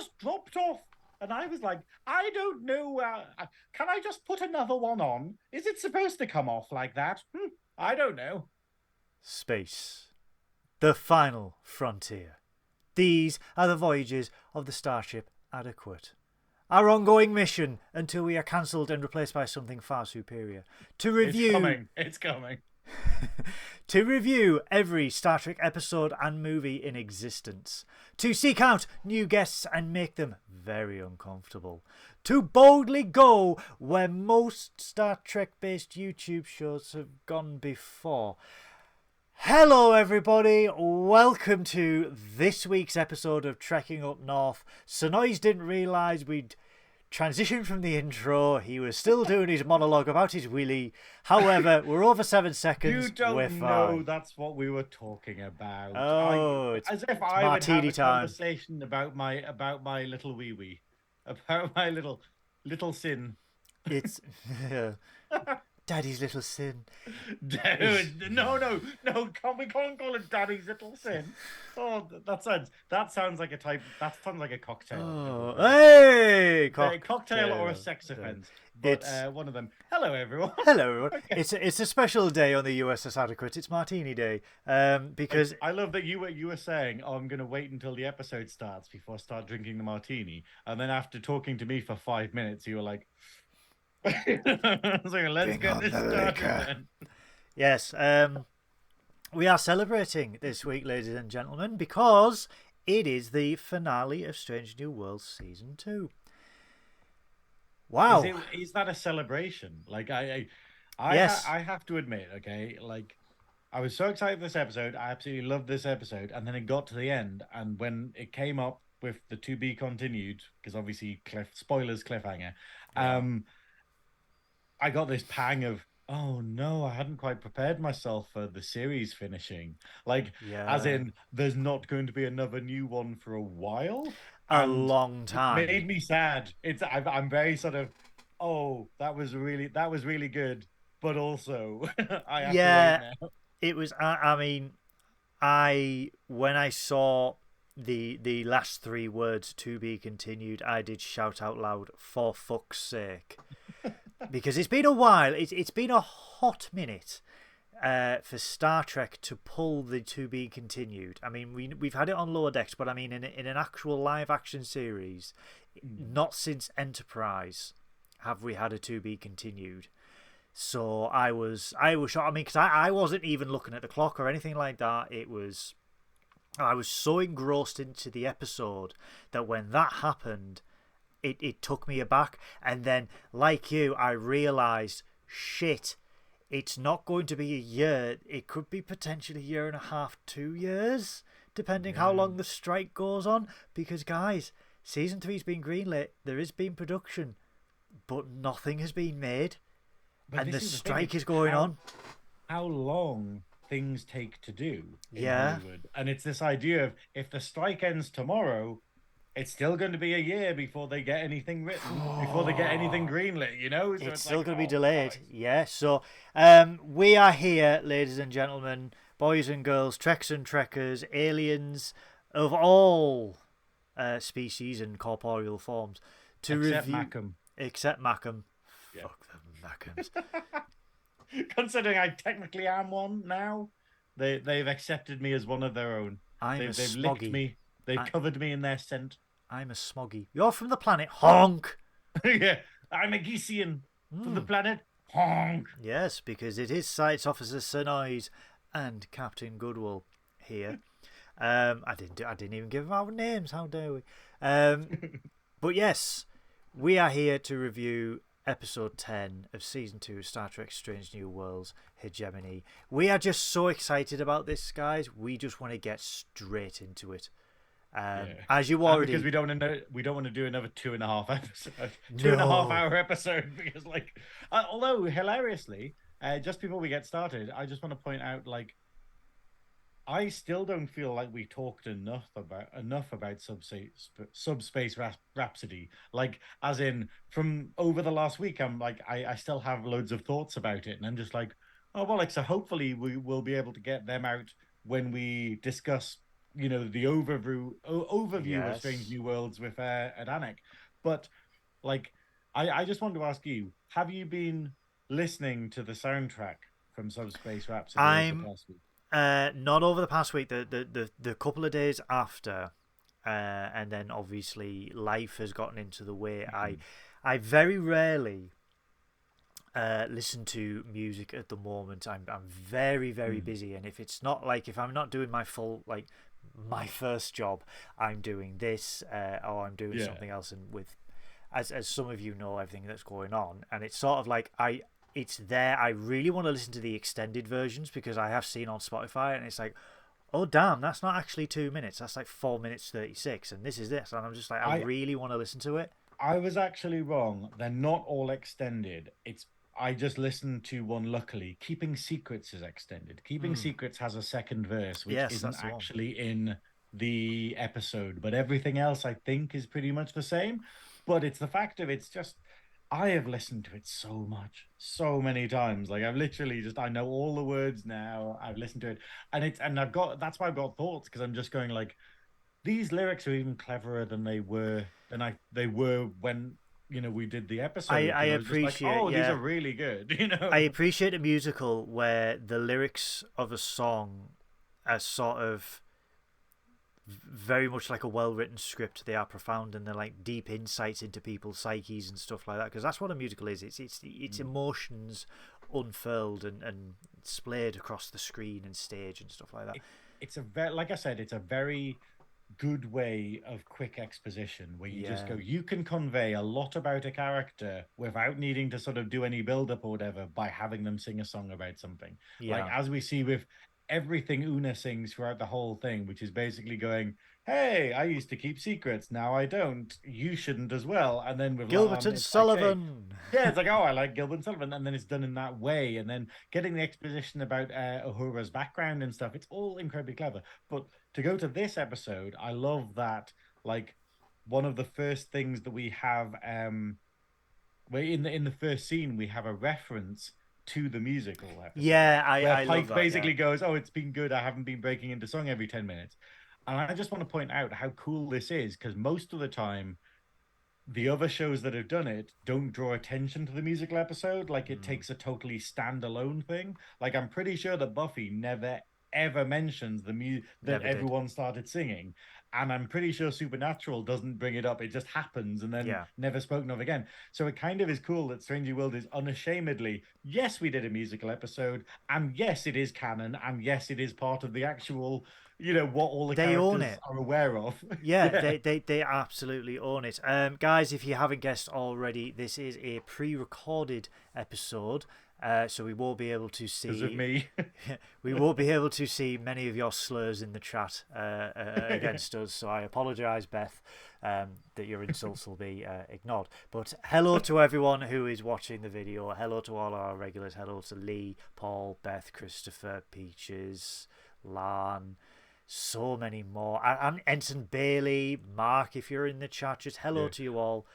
just dropped off. And I was like, I don't know. Can I just put another one on? Is it supposed to come off like that? I don't know. Space. The final frontier. These are the voyages of the starship Adequate. Our ongoing mission until we are cancelled and replaced by something far superior. To review... It's coming. It's coming. To review every Star Trek episode and movie in existence. To seek out new guests and make them very uncomfortable. To boldly go where most Star Trek-based YouTube shows have gone before. Hello everybody, welcome to this week's episode of Trekking Up North. Synoiz didn't realise we'd transitioned from the intro. He was still doing his monologue about his willy. However, we're over 7 seconds. You don't we're know fine. that's what we were talking about. Oh, as if I would have Martini a time. conversation about my little wee wee, about my little sin. It's Daddy's little sin. Dude, no, we can't call it Daddy's little sin. Oh, that sounds like a type. That sounds like a cocktail. Oh, hey, a cocktail or a sex offense. But one of them. Hello, everyone. Hello, everyone. Okay. It's a special day on the U.S.S. Adequate. It's Martini Day. Because I love that you were saying, "Oh, I'm going to wait until the episode starts before I start drinking the martini," and then after talking to me for 5 minutes, you were like. So let's get this started then. Yes, we are celebrating this week, ladies and gentlemen, because it is the finale of Strange New Worlds Season 2. Wow. Is that a celebration? Like, I have to admit, okay, like, I was so excited for this episode. I absolutely loved this episode. And then it got to the end. And when it came up with the to be continued, because obviously, cliffhanger, I got this pang of, oh no, I hadn't quite prepared myself for the series finishing. Like, as in, there's not going to be another new one for a while. A long time. It made me sad. I'm very sort of, oh, that was really good, but also I have to wait now. It was. I mean, when I saw the last 3 words "to be continued," I did shout out loud, "For fuck's sake." Because it's been a while. It's been a hot minute for Star Trek to pull the to be continued. I mean, we've had it on Lower Decks, but I mean in an actual live action series, not since Enterprise have we had a to be continued. So I was shocked. I mean, because I wasn't even looking at the clock or anything like that. I was so engrossed into the episode that when that happened, it took me aback. And then, like you, I realised, shit, it's not going to be a year. It could be potentially a year and a half, 2 years, depending how long the strike goes on. Because, guys, Season 3's been greenlit. There has been production, but nothing has been made. But and the strike is going on. How long things take to do in Yeah. Hollywood. And it's this idea of, if the strike ends tomorrow, it's still going to be a year before they get anything written, before they get anything greenlit, you know? So it's still like, going to be oh, delayed. Christ. Yeah, so we are here, ladies and gentlemen, boys and girls, Treks and Trekkers, aliens of all species and corporeal forms, to Except review... Mackham. Except Mackham. Yeah. Fuck them Mackhams. Considering I technically am one now, they've accepted me as one of their own. They've licked me. They've covered me in their scent. I'm a smoggy. You're from the planet Honk. Yeah, I'm a Geesian from the planet Honk. Yes, because it is Science Officer Synoiz and Captain Goodwill here. I didn't even give them our names. How dare we? But yes, we are here to review Episode 10 of Season 2 of Star Trek Strange New Worlds, Hegemony. We are just so excited about this, guys. We just want to get straight into it. As you already, because we don't want to do another 2.5 episode, 2.5 hour episode, because although hilariously, just before we get started, I just want to point out, like, I still don't feel like we talked enough about Subspace Rhapsody. Like, as in, from over the last week, I'm like, I still have loads of thoughts about it, and I'm just like, oh well, like, so hopefully we will be able to get them out when we discuss the overview of Strange Yes. New Worlds with Adanik. But like, I just want to ask you: have you been listening to the soundtrack from Subspace Rhapsody over the I'm past week? not over the past week. The couple of days after, and then obviously life has gotten into the way. I very rarely listen to music at the moment. I'm very busy, and if I'm not doing my full my first job, I'm doing this or I'm doing Yeah. something else. And with as some of you know, everything that's going on, and it's sort of like it's there. I really want to listen to the extended versions because I have seen on Spotify, and it's like, oh damn, that's not actually 2 minutes. That's like 4 minutes 36, and this is this, and I'm just like, I I really want to listen to it. I was actually wrong. They're not all extended. It's I just listened to one luckily. Keeping Secrets is extended. Keeping Secrets has a second verse which Yes, isn't that's the one. actually in the episode, but everything else I think is pretty much the same. But it's the fact of it's just I have listened to it so much, so many times. Like I've literally just I know all the words now. I've listened to it and I've got that's why I've got thoughts because I'm just going like these lyrics are even cleverer they were when we did the episode I because I was just like, appreciate, oh, these yeah, are really good, I appreciate a musical where the lyrics of a song are sort of very much like a well-written script. They are profound and they're like deep insights into people's psyches and stuff like that. Because that's what a musical is. It's emotions unfurled and splayed across the screen and stage and stuff like that. it's a very like I said, it's a very good way of quick exposition where you just Yeah, go you can convey a lot about a character without needing to sort of do any build up or whatever by having them sing a song about something like yeah. as we see with everything Una sings throughout the whole thing, which is basically going, hey, I used to keep secrets, now I don't, you shouldn't as well. And then with Gilbert Lan and it's like, hey, Sullivan. yeah, it's like, oh, I like Gilbert and Sullivan, and then it's done in that way, and then getting the exposition about Uhura's background and stuff. It's all incredibly clever. But to go to this episode, I love that. Like one of the first things that we have, where in the first scene we have a reference to the musical episode Yeah, where I love Pike that. Yeah, basically goes, "Oh, it's been good. I haven't been breaking into song every 10 minutes." And I just want to point out how cool this is because most of the time the other shows that have done it don't draw attention to the musical episode. Like it takes a totally standalone thing. Like I'm pretty sure that Buffy never ever mentions that never did. everyone started singing. And I'm pretty sure Supernatural doesn't bring it up. It just happens and then Yeah, never spoken of again. So it kind of is cool that Strange New World is unashamedly, yes, we did a musical episode, and yes, it is canon, and yes, it is part of the actual, what all the they own characters it. are aware of. Yeah, Yeah. they absolutely own it. Guys, if you haven't guessed already, this is a pre-recorded episode, so we will be able to Because of see me. we will be able to see many of your slurs in the chat against us. So I apologise, Beth, that your insults will be ignored. But hello to everyone who is watching the video. Hello to all our regulars. Hello to Lee, Paul, Beth, Christopher, Peaches, Lan. So many more. And Ensign Bailey, Mark, if you're in the chat, just hello Yeah. to you all.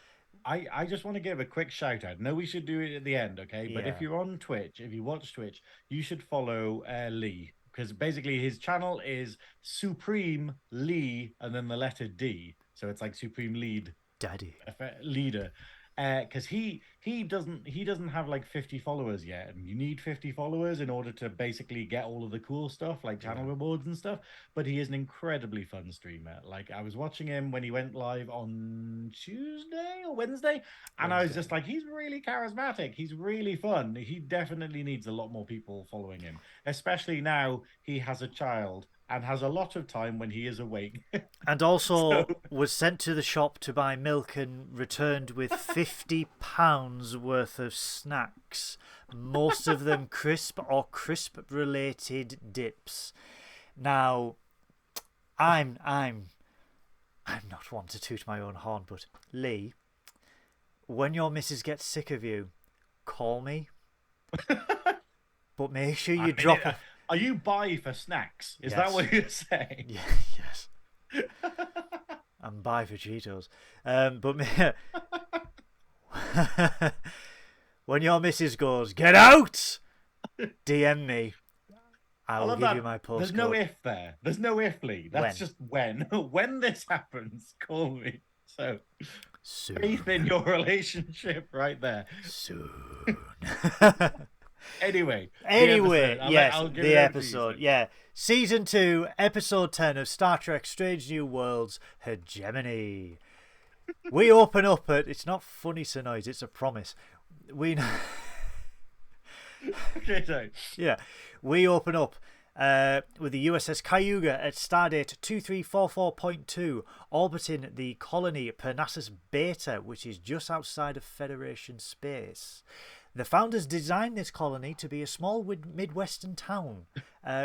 I just want to give a quick shout out. No, we should do it at the end, okay? But if Yeah. you're on Twitch, if you watch Twitch, you should follow Lee because basically his channel is Supreme Lee and then the letter D. So it's like Supreme Lead Daddy. leader. Because he doesn't have like 50 followers yet, and you need 50 followers in order to basically get all of the cool stuff like channel Yeah. rewards and stuff. But he is an incredibly fun streamer. Like I was watching him when he went live on Tuesday or Wednesday, and I was Wednesday. just like, he's really charismatic. He's really fun. He definitely needs a lot more people following him, especially now he has a child and has a lot of time when he is awake. And So also was sent to the shop to buy milk and returned with £50 worth of snacks, most of them crisp or crisp related dips. Now, I'm not one to toot my own horn, but Lee, when your missus gets sick of you, call me. But make sure I you mean, drop a are you bi for snacks? Is that yes, what you're saying? yeah, yes. And buy for Cheetos. But when your missus goes, get out! DM me. I I will love give that. you my There's no postcode. if there. There's no if, Lee. That's When? just when. When this happens, call me. So Soon. faith in your relationship right there. Soon. Anyway, the episode. Anyway, yes, I'll give the it over to you. episode. Yeah. Season 2, Episode 10 of Star Trek Strange New Worlds, Hegemony. We open up at... It's not funny, Synoiz, it's a promise. We... Okay, so. Yeah. We open up with the U.S.S. Cayuga at stardate 2344.2, orbiting the colony Parnassus Beta, which is just outside of Federation space. The founders designed this colony to be a small Midwestern town,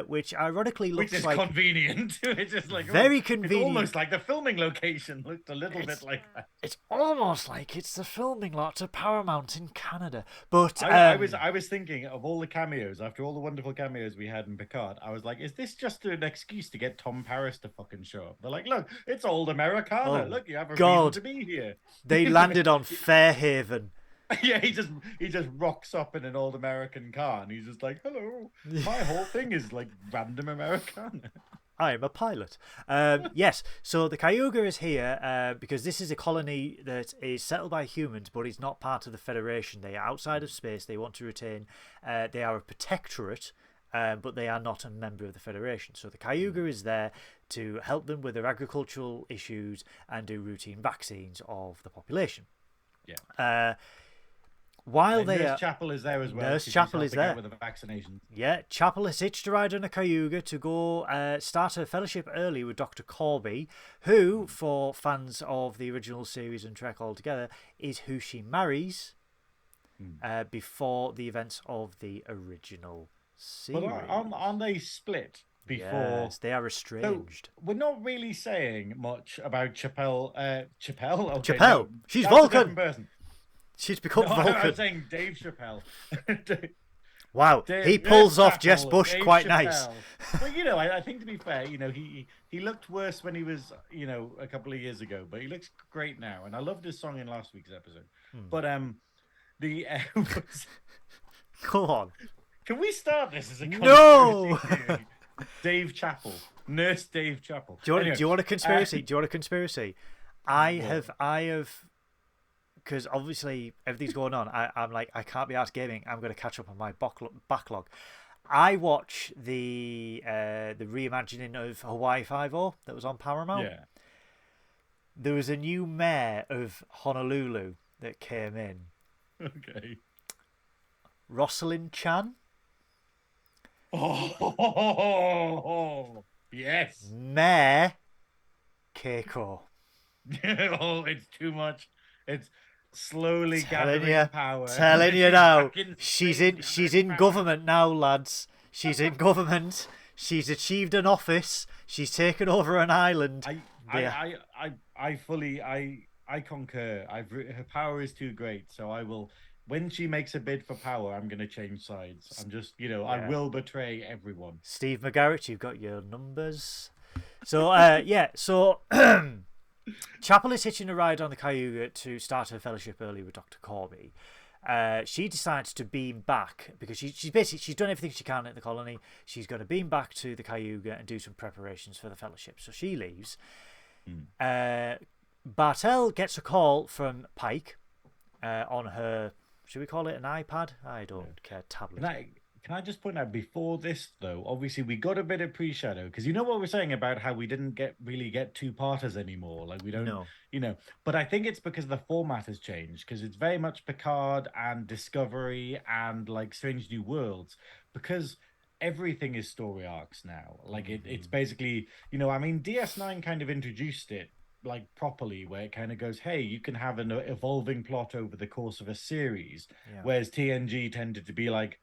which ironically looks Which is like convenient. It's just like very convenient. It's almost like the filming location looked a little bit like that. It's almost like it's the filming lot to Paramount in Canada. But I was thinking of all the cameos after all the wonderful cameos we had in Picard. I was like, is this just an excuse to get Tom Paris to fucking show up? They're like, look, it's old Americana. Oh, look, you have a God. reason to be here. They landed on Fairhaven. Yeah, he just rocks up in an old American car and he's just like, hello. My whole thing is like random Americana. I am a pilot. Yes, so the Cayuga is here because this is a colony that is settled by humans, but is not part of the Federation. They are outside of space. They want to retain. They are a protectorate, but they are not a member of the Federation. So the Cayuga is there to help them with their agricultural issues and do routine vaccines of the population. Yeah. While Nurse Chapel is there as well. Nurse Chapel is there with the vaccinations. Yeah, Chapel has hitched a ride on a Cayuga to go start her fellowship early with Dr. Corby, who, for fans of the original series and Trek altogether, is who she marries before the events of the original series. But aren't they split before? Yes, they are estranged. So we're not really saying much about Chappelle. Chappelle? Okay, Chappelle! No, She's that's a Vulcan! different person. She's become No, Vulcan. I was saying Dave Chappelle. Wow, he pulls off Jess Bush Dave quite Chappelle. nice. Well, you know, I think to be fair, you know, he looked worse when he was, you know, a couple of years ago, but he looks great now. And I loved his song in last week's episode. But the Go on. Can we start this as a No! theory? Dave Chappell, Nurse Dave Chappell. Do you want a conspiracy? Do you want a conspiracy? I have. Because obviously everything's going on. I'm like, I can't be arsed gaming. I'm going to catch up on my backlog. I watch the reimagining of Hawaii Five-0 that was on Paramount. Yeah. There was a new mayor of Honolulu that came in. Okay. Rosalind Chan. Oh, yes. Mayor Keiko. Oh, it's too much. It's slowly Telling gathering you, power. telling you now. Back in She's space, in power. government now, lads. She's in government. She's achieved an office. She's taken over an island. I fully concur. Her power is too great, so I will. When she makes a bid for power, I'm going to change sides. I'm just, you know, I will betray everyone. Steve McGarrett, you've got your numbers. So, so Chapel is hitching a ride on the Cayuga to start her fellowship early with Dr. Corby. She decides to beam back because she's done everything she can at the colony. She's going to beam back to the Cayuga and do some preparations for the fellowship. So she leaves. Bartell gets a call from Pike on her. Should we call it an iPad? I don't care. Tablet. Can I just point out before this though? Obviously, we got a bit of pre-shadow because you know what we're saying about how we didn't really get two-parters anymore. Like we don't, you know. But I think it's because the format has changed because it's very much Picard and Discovery and like Strange New Worlds because everything is story arcs now. Like it's basically, you know, I mean, DS9 kind of introduced it like properly where it kind of goes, hey, you can have an evolving plot over the course of a series, whereas TNG tended to be like,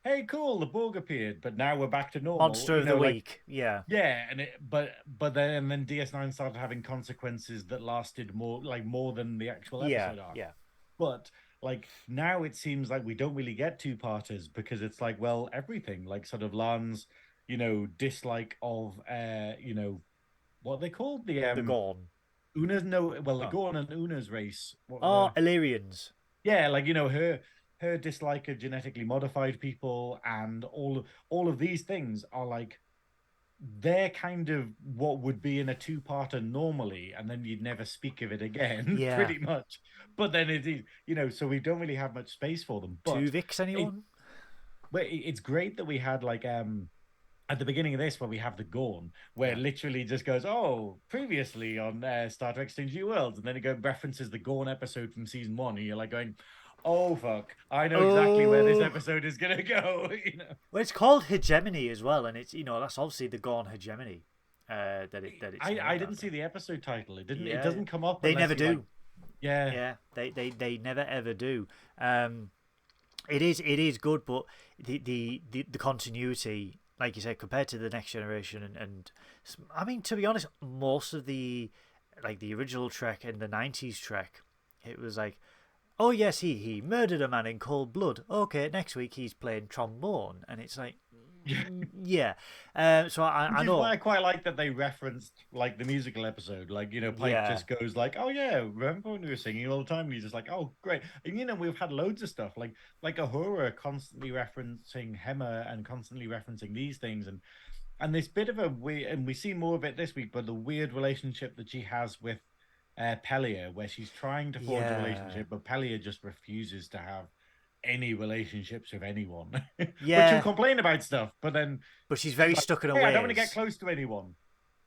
hey, cool, the Borg appeared, but now we're back to normal. Monster of the week, yeah, and then DS9 started having consequences that lasted more than the actual episode arc. But like now it seems like we don't really get two-parters because it's like, well, everything like sort of Lan's, you know, dislike of you know, what they called the Gorn. Una's the Gorn and Una's race. Illyrians. Yeah, like, you know, her her dislike of genetically modified people, and all of these things are like they're kind of what would be in a two-parter normally, and then you'd never speak of it again, Yeah. pretty much. But then it is, so we don't really have much space for them. Two But Vicks, it, anyone? it's great that we had like at the beginning of this where we have the Gorn, where Yeah. it literally just goes, "Oh, previously on Star Trek: Strange New Worlds," and then it references the Gorn episode from season one, and you're like going, "Oh fuck, I know exactly where this Oh. episode is gonna go." Well, it's called Hegemony as well, and it's that's obviously the Gorn Hegemony. I didn't see the episode title. It didn't. It Yeah, doesn't come up. they Unless never you, do. like, yeah. Yeah, they never ever do. It is good, but the continuity, like you said, compared to the Next Generation, and I mean, to be honest, most of the original Trek and the '90s Trek, it was like, oh yes, he murdered a man in cold blood. Okay, next week he's playing trombone, and it's like, yeah. So I Which is know. why I quite like that they referenced like the musical episode. Like, Pike Yeah. just goes like, "Oh yeah, remember when we were singing all the time?" And he's just like, "Oh great." And we've had loads of stuff like Uhura constantly referencing Hema and constantly referencing these things, and this bit of a weird, and we see more of it this week, but the weird relationship that she has with Pelia, where she's trying to forge a Yeah. relationship, but Pelia just refuses to have any relationships with anyone. But Yeah. she'll complain about stuff, but then But she's very like, stuck in her "Hey, ways. I don't want to get close to anyone,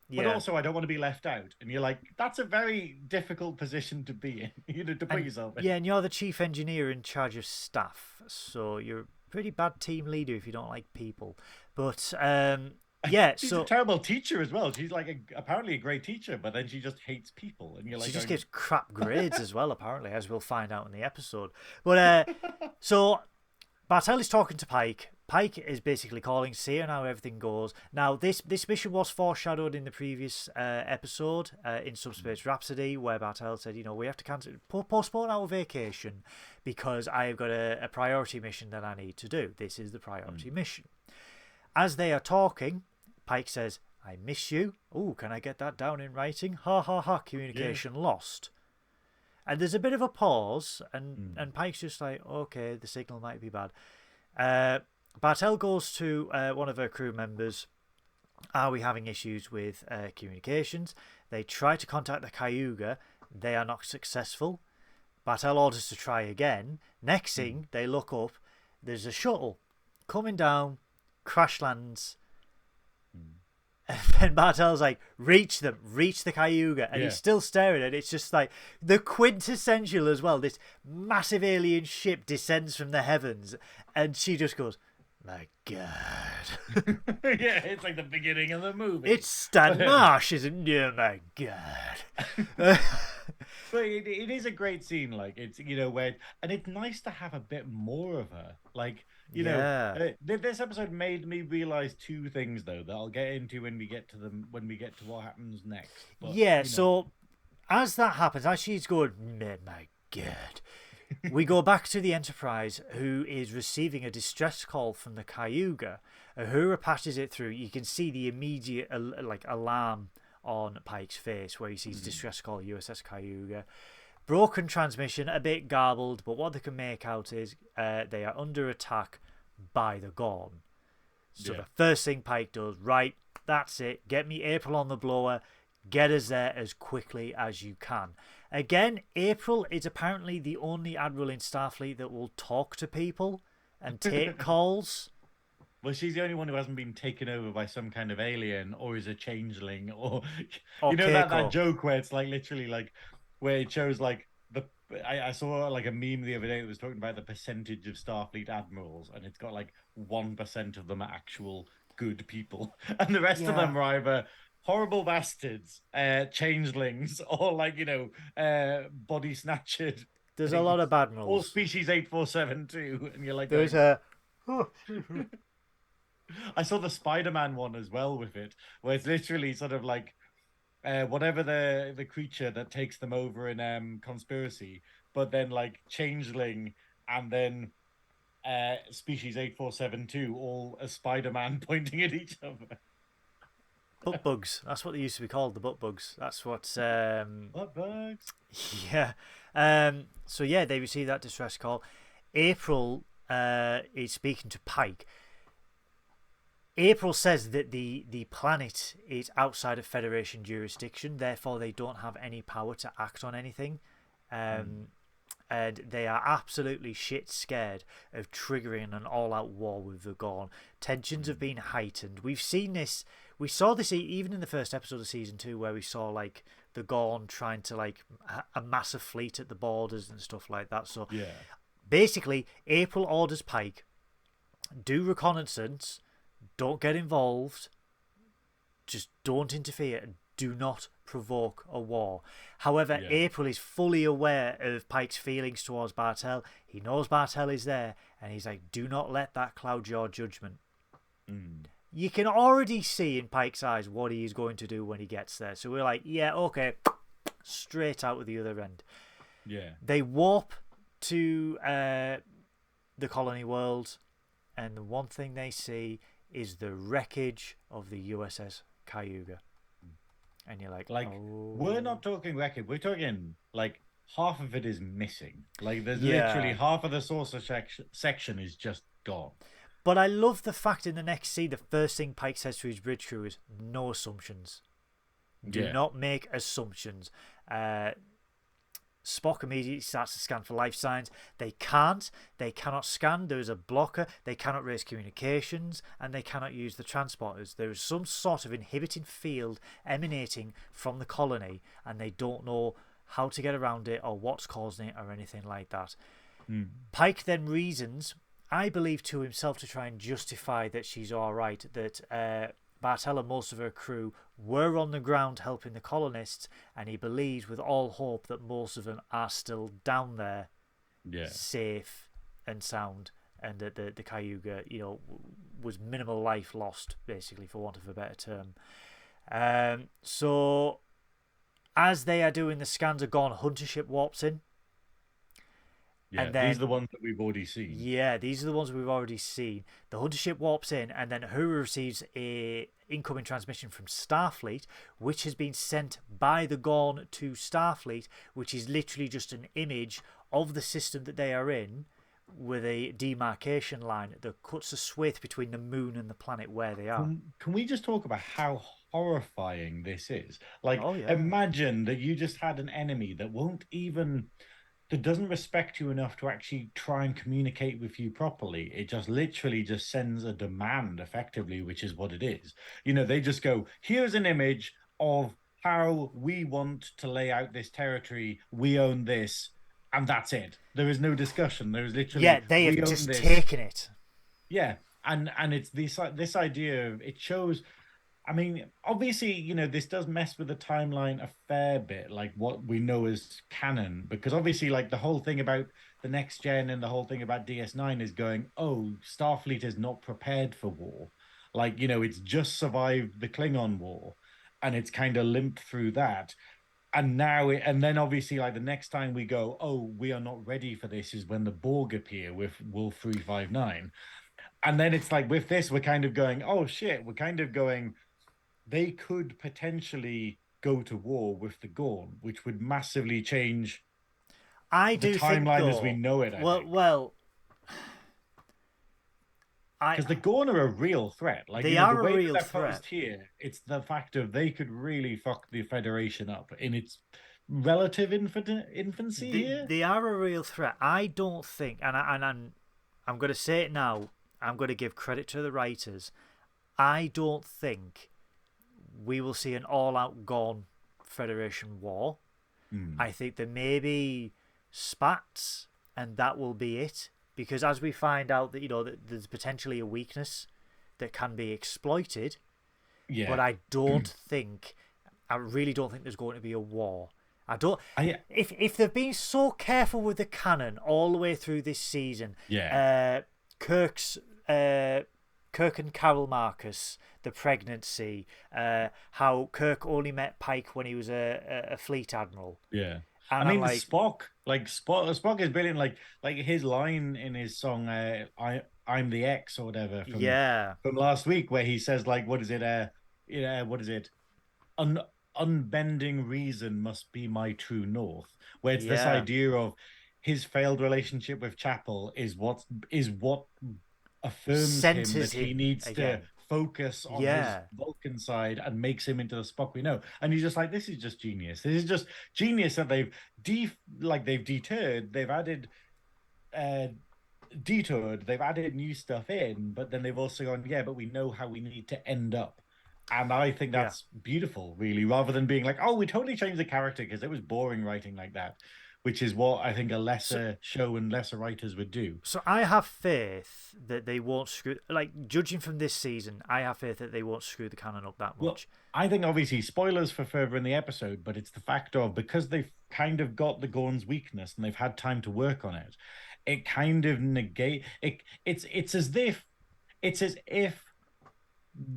but Yeah. also I don't want to be left out." And you're like, that's a very difficult position to be in, to put yourself in. Yeah, and you're the chief engineer in charge of staff, so you're a pretty bad team leader if you don't like people. But yeah, She's so a terrible teacher as well. She's like apparently a great teacher, but then she just hates people, and you're like, she just going, gives crap grades as well, apparently, as we'll find out in the episode. But so Bartell is talking to Pike. Pike is basically calling, seeing how everything goes. Now, this mission was foreshadowed in the previous episode in Subspace Rhapsody, where Bartell said, we have to postpone our vacation because I've got a priority mission that I need to do. This is the priority mission. As they are talking, Pike says, "I miss you." Oh, can I get that down in writing? Ha ha ha, communication lost. And there's a bit of a pause, and Pike's just like, okay, the signal might be bad. Bartell goes to one of her crew members. Are we having issues with communications? They try to contact the Cayuga. They are not successful. Bartell orders to try again. Next thing, they look up. There's a shuttle coming down, crash lands. And then Bartell's like, reach the Cayuga. And he's still staring at it. It's just like the quintessential as well. This massive alien ship descends from the heavens. And she just goes, "My God." Yeah, it's like the beginning of the movie. It's Stan Marsh, isn't it? Oh, my God. But it is a great scene. Like, it's, where, and it's nice to have a bit more of her. Like, this episode made me realize two things, though, that I'll get into when we get to them, when we get to what happens next. But, so as that happens, as she's going, "My God," we go back to the Enterprise, who is receiving a distress call from the Cayuga. Uhura passes it through. You can see the immediate alarm on Pike's face, where he sees distress call U.S.S. Cayuga. Broken transmission, a bit garbled, but what they can make out is they are under attack by the Gorn. So the first thing Pike does, right, that's it, get me April on the blower, get us there as quickly as you can. Again, April is apparently the only admiral in Starfleet that will talk to people and take calls. Well, she's the only one who hasn't been taken over by some kind of alien, or is a changeling, or that joke where it's like literally like where it shows like I saw like a meme the other day that was talking about the percentage of Starfleet admirals, and it's got like 1% of them are actual good people, and the rest of them are either horrible bastards, changelings, or like body snatchers. There's a lot of admirals. All species 847 and you're like, there's I saw the Spider-Man one as well with it, where it's literally sort of like whatever the creature that takes them over in Conspiracy, but then like changeling and then species 8472, all a Spider-Man pointing at each other. Butt bugs. That's what they used to be called, the butt bugs. That's what. Butt bugs. Yeah. So yeah, they receive that distress call. April is speaking to Pike. April says that the planet is outside of Federation jurisdiction, therefore they don't have any power to act on anything. And they are absolutely shit scared of triggering an all-out war with the Gorn. Tensions have been heightened. We've seen this. We saw this even in the first episode of season 2, where we saw like the Gorn trying to like amass a fleet at the borders and stuff like that. So basically, April orders Pike, do reconnaissance, don't get involved, just don't interfere, do not provoke a war. However, April is fully aware of Pike's feelings towards Bartel. He knows Bartel is there, and he's like, do not let that cloud your judgment. You can already see in Pike's eyes what he is going to do when he gets there. So we're like, yeah, okay, straight out of the other end. Yeah. They warp to the colony world, and the one thing they see is the wreckage of the U.S.S. Cayuga. And you're like, oh. We're not talking wreckage. We're talking, like, half of it is missing. Like, there's literally half of the saucer section is just gone. But I love the fact in the next scene, the first thing Pike says to his bridge crew is, no assumptions. Do not make assumptions. Spock immediately starts to scan for life signs. They cannot scan. There is a blocker. They cannot raise communications, and they cannot use the transporters. There is some sort of inhibiting field emanating from the colony, and they don't know how to get around it or what's causing it or anything like that. Pike then reasons, I believe to himself, to try and justify that she's all right, that Bartel and most of her crew were on the ground helping the colonists, and he believes with all hope that most of them are still down there, safe and sound, and that the Cayuga, was minimal life lost, basically, for want of a better term. So as they are doing the scans, a Gorn hunter ship warps in. Yeah, and then, these are the ones that we've already seen. Yeah, these are the ones we've already seen. The hunter ship warps in, and then Uhura receives a incoming transmission from Starfleet, which has been sent by the Gorn to Starfleet, which is literally just an image of the system that they are in, with a demarcation line that cuts a swathe between the moon and the planet where they are. Can we just talk about how horrifying this is? Like, imagine that you just had an enemy that that doesn't respect you enough to actually try and communicate with you properly. It just literally just sends a demand, effectively, which is what it is. They just go, here's an image of how we want to lay out this territory. We own this, and that's it. There is no discussion. There is literally... Yeah, they have just taken it. Yeah, and it's this idea of... It shows... I mean, obviously, this does mess with the timeline a fair bit, like what we know as canon, because obviously, like, the whole thing about the next gen and the whole thing about DS9 is going, oh, Starfleet is not prepared for war. Like, it's just survived the Klingon war, and it's kind of limped through that. And then obviously, like, the next time we go, oh, we are not ready for this, is when the Borg appear with Wolf 359. And then it's like, with this, we're kind of going, oh, shit, we're kind of going... They could potentially go to war with the Gorn, which would massively change the timeline as we know it. Because the Gorn are a real threat. Like, they are the way a real they're threat. posed here, it's the fact of they could really fuck the Federation up in its relative infancy here. They are a real threat. I don't think, and I'm going to say it now, I'm going to give credit to the writers. I don't think we will see an all-out Gorn Federation war. I think there may be spats, and that will be it. Because as we find out that that there's potentially a weakness that can be exploited, but I really don't think there's going to be a war. If they've been so careful with the canon all the way through this season, Kirk and Carol Marcus, the pregnancy, how Kirk only met Pike when he was a fleet admiral. Yeah. And I mean, Spock is brilliant. Like his line in his song, I'm the X or whatever from last week, where he says, like, what is it? Unbending reason must be my true north. Where it's this idea of his failed relationship with Chapel is what affirms him Centers that he him needs to again. focus on his Yeah, Vulcan side and makes him into the Spock we know. And you're just like, this is just genius. This is just genius that they've deterred, they've added uh detoured, they've added new stuff in, but then they've also gone, yeah, but we know how we need to end up. And I think yeah. that's beautiful, really, rather than being like, oh, we totally changed the character because it was boring writing like that, which is what I think a So, lesser show and lesser writers would do. so I have faith that they won't screw. Like judging from this season, I have faith that they won't screw the canon up that Well, much. I think obviously spoilers for further in the episode, but it's the fact of because they've kind of got the Gorn's weakness and they've had time to work on it, it kind of negate it. It's as if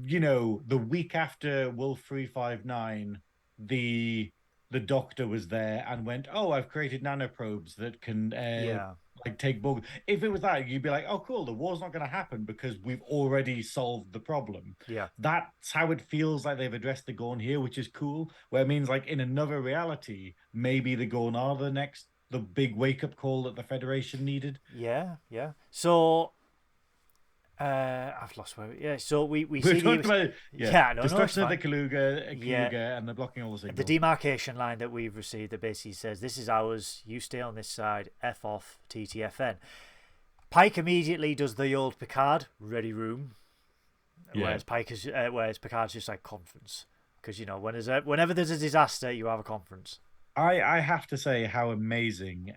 the week after Wolf 359, the doctor was there and went, "Oh, I've created nanoprobes that can Yeah, like take Borg." If it was that, you'd be like, "Oh, cool, the war's not going to happen because we've already solved the problem." yeah. That's how it feels like they've addressed the Gorn here, which is cool. Where it means like in another reality, maybe the Gorn are the big wake up call that the Federation needed. Yeah, yeah. So I've lost where. Yeah. So we We're see talking the about yeah. No, no, it's destruction of the fine. Kaluga, Yeah, and the blocking all the the signals. demarcation line that we've received that basically says this is ours. You stay on this side. F off. TTFN. Pike immediately does the old Picard ready room, Yeah, whereas Picard's just like conference because whenever there's a disaster, you have a conference. I have to say how amazing.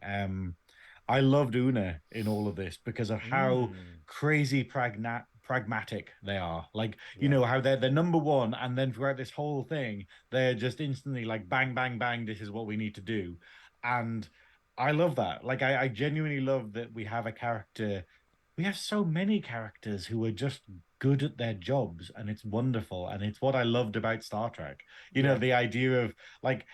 I loved Una in all of this because of how Mm, crazy pragmatic they are. Like, yeah, how they're number one, and then throughout this whole thing, they're just instantly like bang, bang, bang, this is what we need to do. And I love that. Like I genuinely love that we have so many characters who are just good at their jobs, and it's wonderful. And it's what I loved about Star Trek. yeah. The idea of like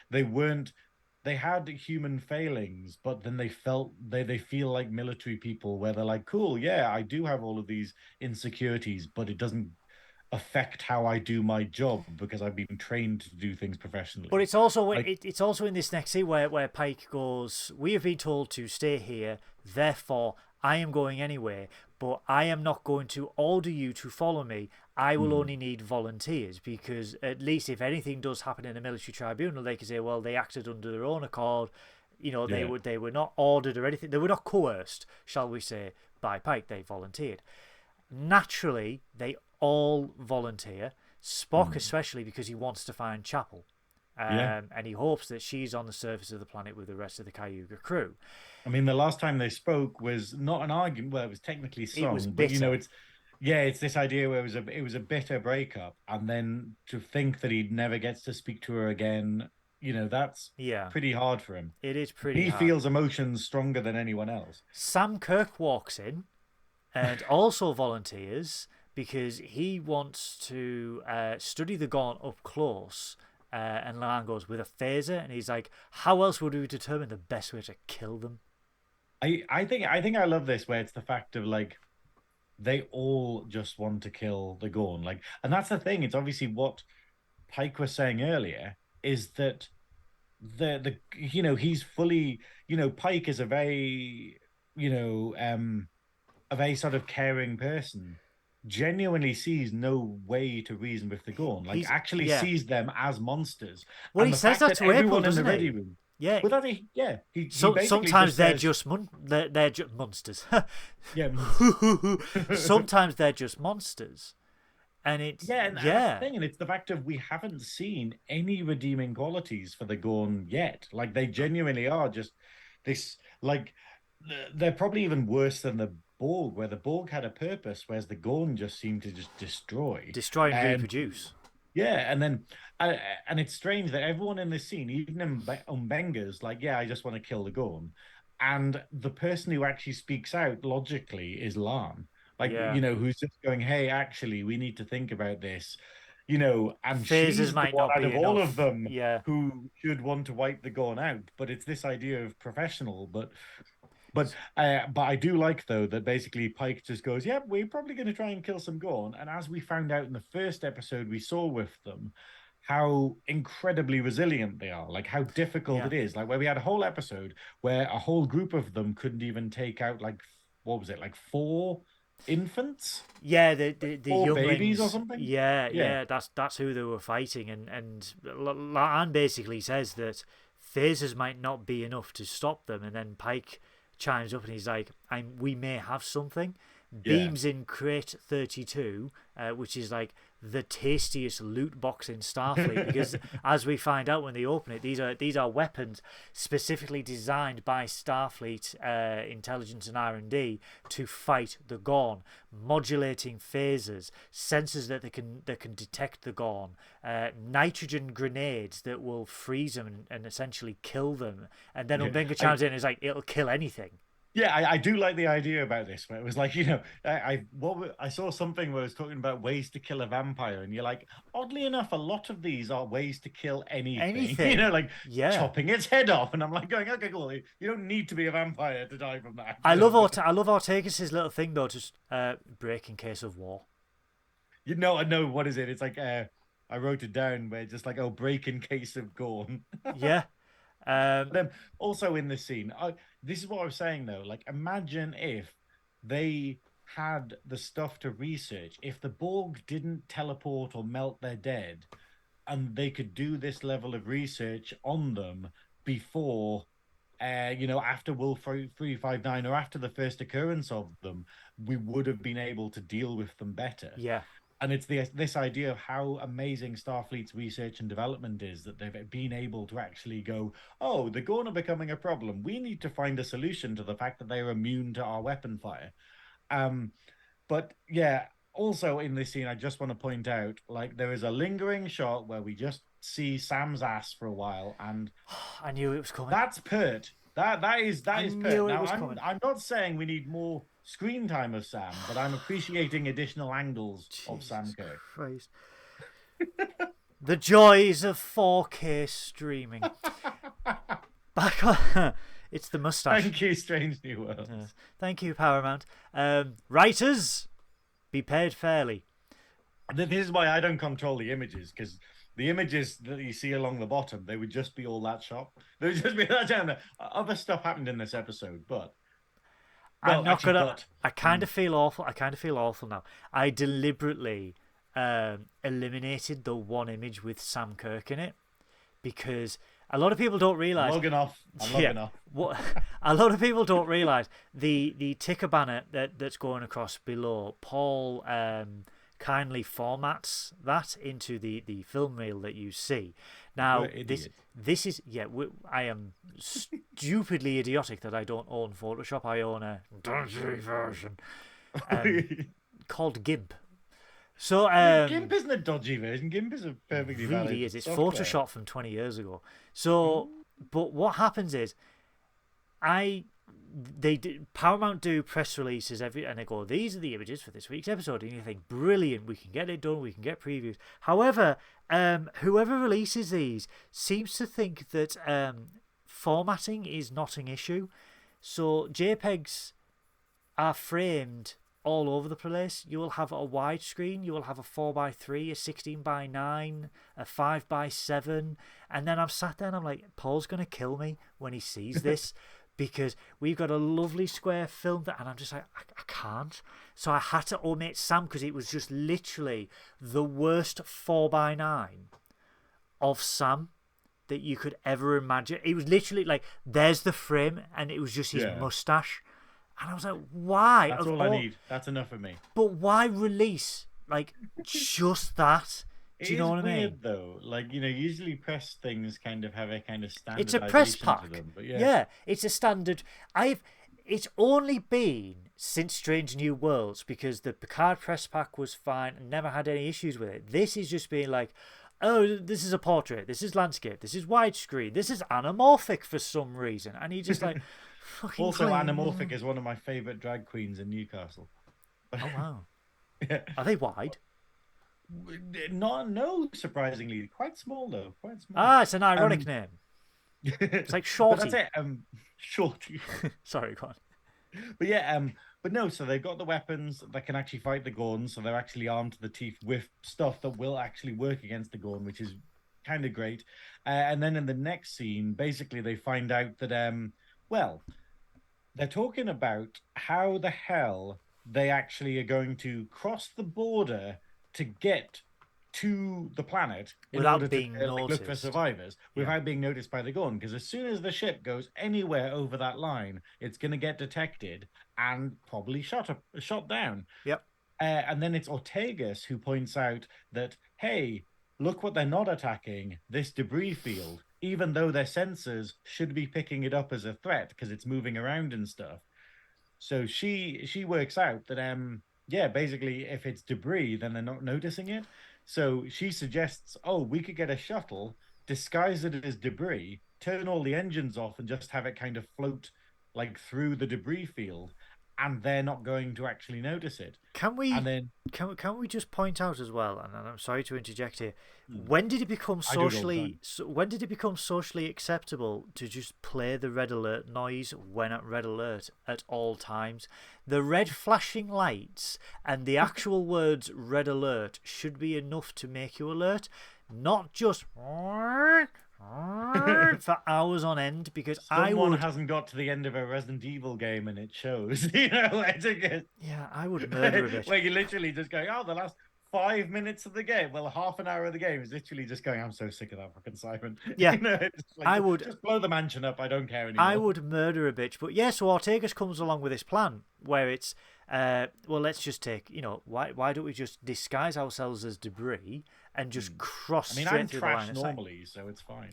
they had human failings, but then they feel like military people where they're like, cool, yeah, I do have all of these insecurities, but it doesn't affect how I do my job because I've been trained to do things But professionally. it's also Like, it's also in this next scene where Pike goes, "We have been told to stay here, therefore I am going anyway, but I am not going to order you to follow me. I will hmm, only need volunteers because at least if anything does happen in a military tribunal, they can say, well, they acted under their own accord. yeah, They were not ordered or anything. They were not coerced, shall we say, by Pike. They volunteered. Naturally, they all volunteer. Spock hmm, especially because he wants to find Chapel. yeah. And he hopes that she's on the surface of the planet with the rest of the Cayuga crew. I mean, the last time they spoke was not an argument. Well, it was technically It was sung, but bitter. it's this idea where it was a bitter breakup, and then to think that he never gets to speak to her again, that's Yeah, pretty hard for him. it is pretty He hard. feels emotions stronger than anyone else. Sam Kirk walks in and also volunteers because he wants to study the Gorn up close. And Lan goes with a phaser, and he's like, "How else would we determine the best way to kill them?" I think I love this where it's the fact of like they all just want to kill the Gorn, like, and that's the thing. It's obviously what Pike was saying earlier is that he's fully Pike is a very sort of caring person, genuinely sees no way to reason with the Gorn, like He's actually yeah. sees them as monsters. Well, And he the says fact that that to April, everyone in the doesn't ready he? room, Yeah. well, he So basically just sometimes they're says, just they're just monsters. yeah, Sometimes they're just monsters, and it's yeah, and that's the yeah, thing, and it's the fact of we haven't seen any redeeming qualities for the Gorn yet. Like they genuinely are just this, like they're probably even worse than the Borg, where the Borg had a purpose, whereas the Gorn just seemed to just destroy. destroy and And reproduce. yeah, and then uh, and it's strange that everyone in this scene, even Umbenga's like, yeah, I just want to kill the Gorn, and the person who actually speaks out logically is Lan, like Yeah, who's just going, hey, actually, we need to think about this, and phasers she's the might one not out be of all of enough. them Yeah, who should want to wipe the Gorn out, but it's this idea of professional, but I do like though that basically Pike just goes, "Yep, we're probably going to try and kill some Gorn." And as we found out in the first episode we saw with them, how incredibly resilient they are, like how difficult Yeah. it is. Like where we had a whole episode where a whole group of them couldn't even take out like what was it, like four infants, Yeah, the four babies or younglings. something. Yeah, Yeah, yeah, that's who they were fighting, and Anne basically says that phasers might not be enough to stop them, and then Pike chimes up and he's like, we may have something." yeah. Beams in crate 32, which is like the tastiest loot box in Starfleet, because as we find out when they open it, these are weapons specifically designed by Starfleet intelligence and R&D to fight the Gorn, modulating phasers, sensors that can detect the Gorn, nitrogen grenades that will freeze them and essentially kill them, and then Umbenga chimes in and is like, it'll kill anything. Yeah, I do like the idea about this, where it was like, I saw something where it was talking about ways to kill a vampire, and you're like, oddly enough, a lot of these are ways to kill anything, like Yeah. chopping its head off, and I'm like going, okay, cool, you don't need to be a vampire to die from that. I love Ortegas' little thing though, just break in case of war. I know what is it? It's like I wrote it down where just like, oh, break in case of Gorn. Yeah. Also in this scene, this is what I was saying though. Like, imagine if they had the stuff to research. If the Borg didn't teleport or melt their dead, and they could do this level of research on them before, after Wolf 359 or after the first occurrence of them, we would have been able to deal with them better. Yeah. And it's this idea of how amazing Starfleet's research and development is, that they've been able to actually go, oh, the Gorn are becoming a problem. We need to find a solution to the fact that they're immune to our weapon fire. But yeah, also in this scene, I just want to point out, like, there is a lingering shot where we just see Sam's ass for a while, and I knew it was coming. that's pert. That is pert. Now, I'm not saying we need more screen time of Sam, but I'm appreciating additional angles of Sam Kirk. Christ. The joys of 4K streaming. Back on. It's the mustache. Thank you, Strange New Worlds. Yeah. Thank you, Paramount. Writers, be paid fairly. This is why I don't control the images, because the images that you see along the bottom, they would just be all that shot. They would just be that down there. Other stuff happened in this episode, but I'm not gonna. I kind of feel awful. I kind of feel awful now. I deliberately eliminated the one image with Sam Kirk in it, because a lot of people don't realize. I'm logging off. A lot of people don't realize the ticker banner that's going across below. Paul kindly formats that into the film reel that you see. Now this is I am stupidly idiotic that I don't own Photoshop. I own a dodgy version called GIMP. So GIMP isn't a dodgy version. GIMP is a perfectly valid really is. It's software. Photoshop from 20 years ago. So, but what happens is, Paramount do press releases and they go, these are the images for this week's episode, and you think, brilliant, we can get it done, we can get previews. However, whoever releases these seems to think that formatting is not an issue. So JPEGs are framed all over the place. You will have a widescreen, you will have a 4:3, a 16:9, a 5:7, and then I'm sat there and I'm like, Paul's gonna kill me when he sees this. Because we've got a lovely square film and I'm just like, I can't. So I had to omit Sam because it was just literally the worst 4:9 of Sam that you could ever imagine. It was literally like, there's the frame and it was just his mustache. And I was like, why? That's all I need. That's enough for me. But why release like just that? Do you know what I mean? Weird, though. Like, usually press things kind of have a kind of standard. It's a press pack. To them, but yeah, it's a standard. It's only been since Strange New Worlds, because the Picard press pack was fine and never had any issues with it. This is just being like, oh, this is a portrait, this is landscape, this is widescreen, this is anamorphic for some reason, and he just like fucking. Also, anamorphic is one of my favorite drag queens in Newcastle. Oh wow. Yeah. Are they wide? No, surprisingly, quite small though. Quite small. Ah, it's an ironic name. It's like Shorty. That's it. Shorty. Sorry, go on. But yeah, but no. So they've got the weapons that can actually fight the Gorn. So they're actually armed to the teeth with stuff that will actually work against the Gorn, which is kind of great. And then in the next scene, basically they find out that well, they're talking about how the hell they actually are going to cross the border to get to the planet in order Without to being like, look for noticed. survivors Yeah. without being noticed by the gun. Because as soon as the ship goes anywhere over that line, it's going to get detected and probably shot down. Yep. And then it's Ortegas who points out that, hey, look what they're not attacking, this debris field, even though their sensors should be picking it up as a threat because it's moving around and stuff. So she works out that yeah, basically if it's debris, then they're not noticing it. So she suggests, oh, we could get a shuttle, disguise it as debris, turn all the engines off, and just have it kind of float like through the debris field, and they're not going to actually notice it. Can we And then can we just point out as well, and I'm sorry to interject here, when did it become I do it all the time. when did it become socially acceptable to just play the red alert noise when at red alert at all times? The red flashing lights and the actual words red alert should be enough to make you alert, not just for hours on end, because Someone hasn't got to the end of a Resident Evil game and it shows. You know, yeah, I would murder a bitch. where you're literally just going, oh, the last 5 minutes of the game, well, half an hour of the game is literally just going, I'm so sick of that fucking Simon. Yeah, you know, it's like, I would just blow the mansion up. I don't care anymore. I would murder a bitch. But yeah, so Ortegas comes along with this plan where it's, well, let's just take, why don't we just disguise ourselves as debris and just cross I mean, straight I'm through the line trash of sight? normally, so it's fine.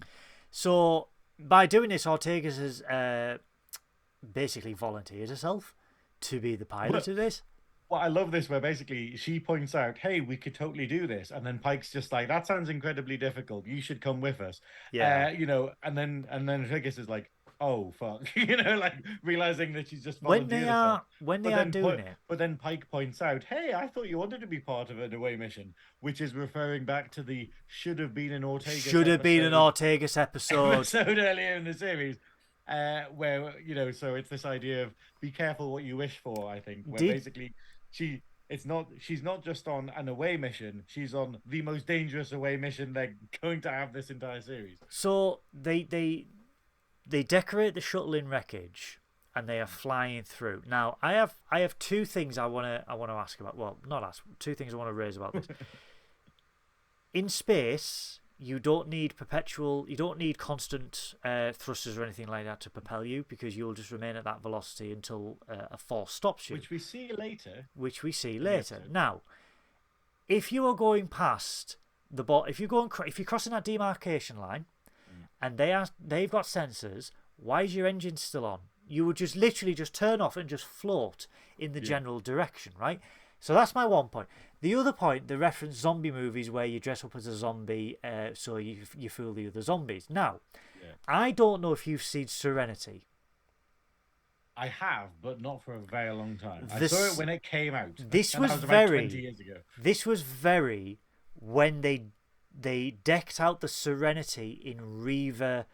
So by doing this, Ortegas has basically volunteered herself to be the pilot of this. Well, I love this where basically she points out, hey, we could totally do this. And then Pike's just like, that sounds incredibly difficult. You should come with us. Yeah. And then Higgis is like, oh fuck. Like realizing that she's just When volunteered they are herself. doing it. But then Pike points out, hey, I thought you wanted to be part of an away mission, which is referring back to the should have been an Ortegas episode episode earlier in the series. Where so it's this idea of be careful what you wish for. I think where basically she's not just on an away mission, she's on the most dangerous away mission they're going to have this entire series. So they decorate the shuttle in wreckage and they are flying through. Now I have two things I wanna ask about. Well, not ask, two things I want to raise about this. In space, you don't need constant thrusters or anything like that to propel you, because you'll just remain at that velocity until a force stops you. Which we see later. Now, if you are going past the if you're crossing that demarcation line, and they've got sensors, why is your engine still on? You would just literally just turn off and just float in the general direction, right? So that's my one point. The other point, the reference zombie movies where you dress up as a zombie so you fool the other zombies. Now, I don't know if you've seen Serenity. I have, but not for a very long time. I saw it when it came out. This was about 20 years ago. This was very when they decked out the Serenity in Reaver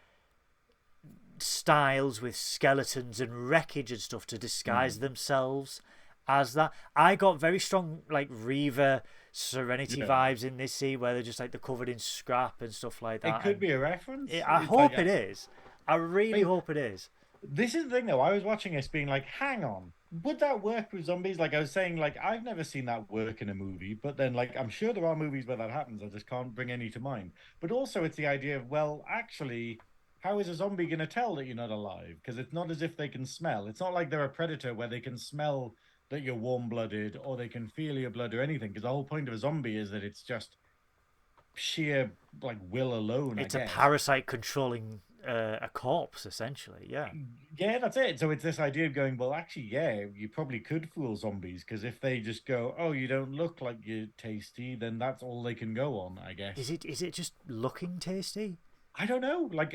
styles with skeletons and wreckage and stuff to disguise themselves as that. I got very strong like Reaver Serenity vibes in this scene where they're just like they're covered in scrap and stuff like that. It could be a reference. I hope it is. I really hope it is. This is the thing though, I was watching this being like, hang on, would that work with zombies? Like I was saying, like I've never seen that work in a movie, but then like I'm sure there are movies where that happens, I just can't bring any to mind. But also it's the idea of, well, actually, how is a zombie going to tell that you're not alive? Because it's not as if they can smell. It's not like they're a predator where they can smell that you're warm-blooded or they can feel your blood or anything, because the whole point of a zombie is that it's just sheer like will alone. It's a parasite controlling a corpse, essentially. Yeah, that's it. So it's this idea of going, well, actually, yeah, you probably could fool zombies, because if they just go, oh, you don't look like you're tasty, then that's all they can go on, I guess. Is it just looking tasty? I don't know. Like,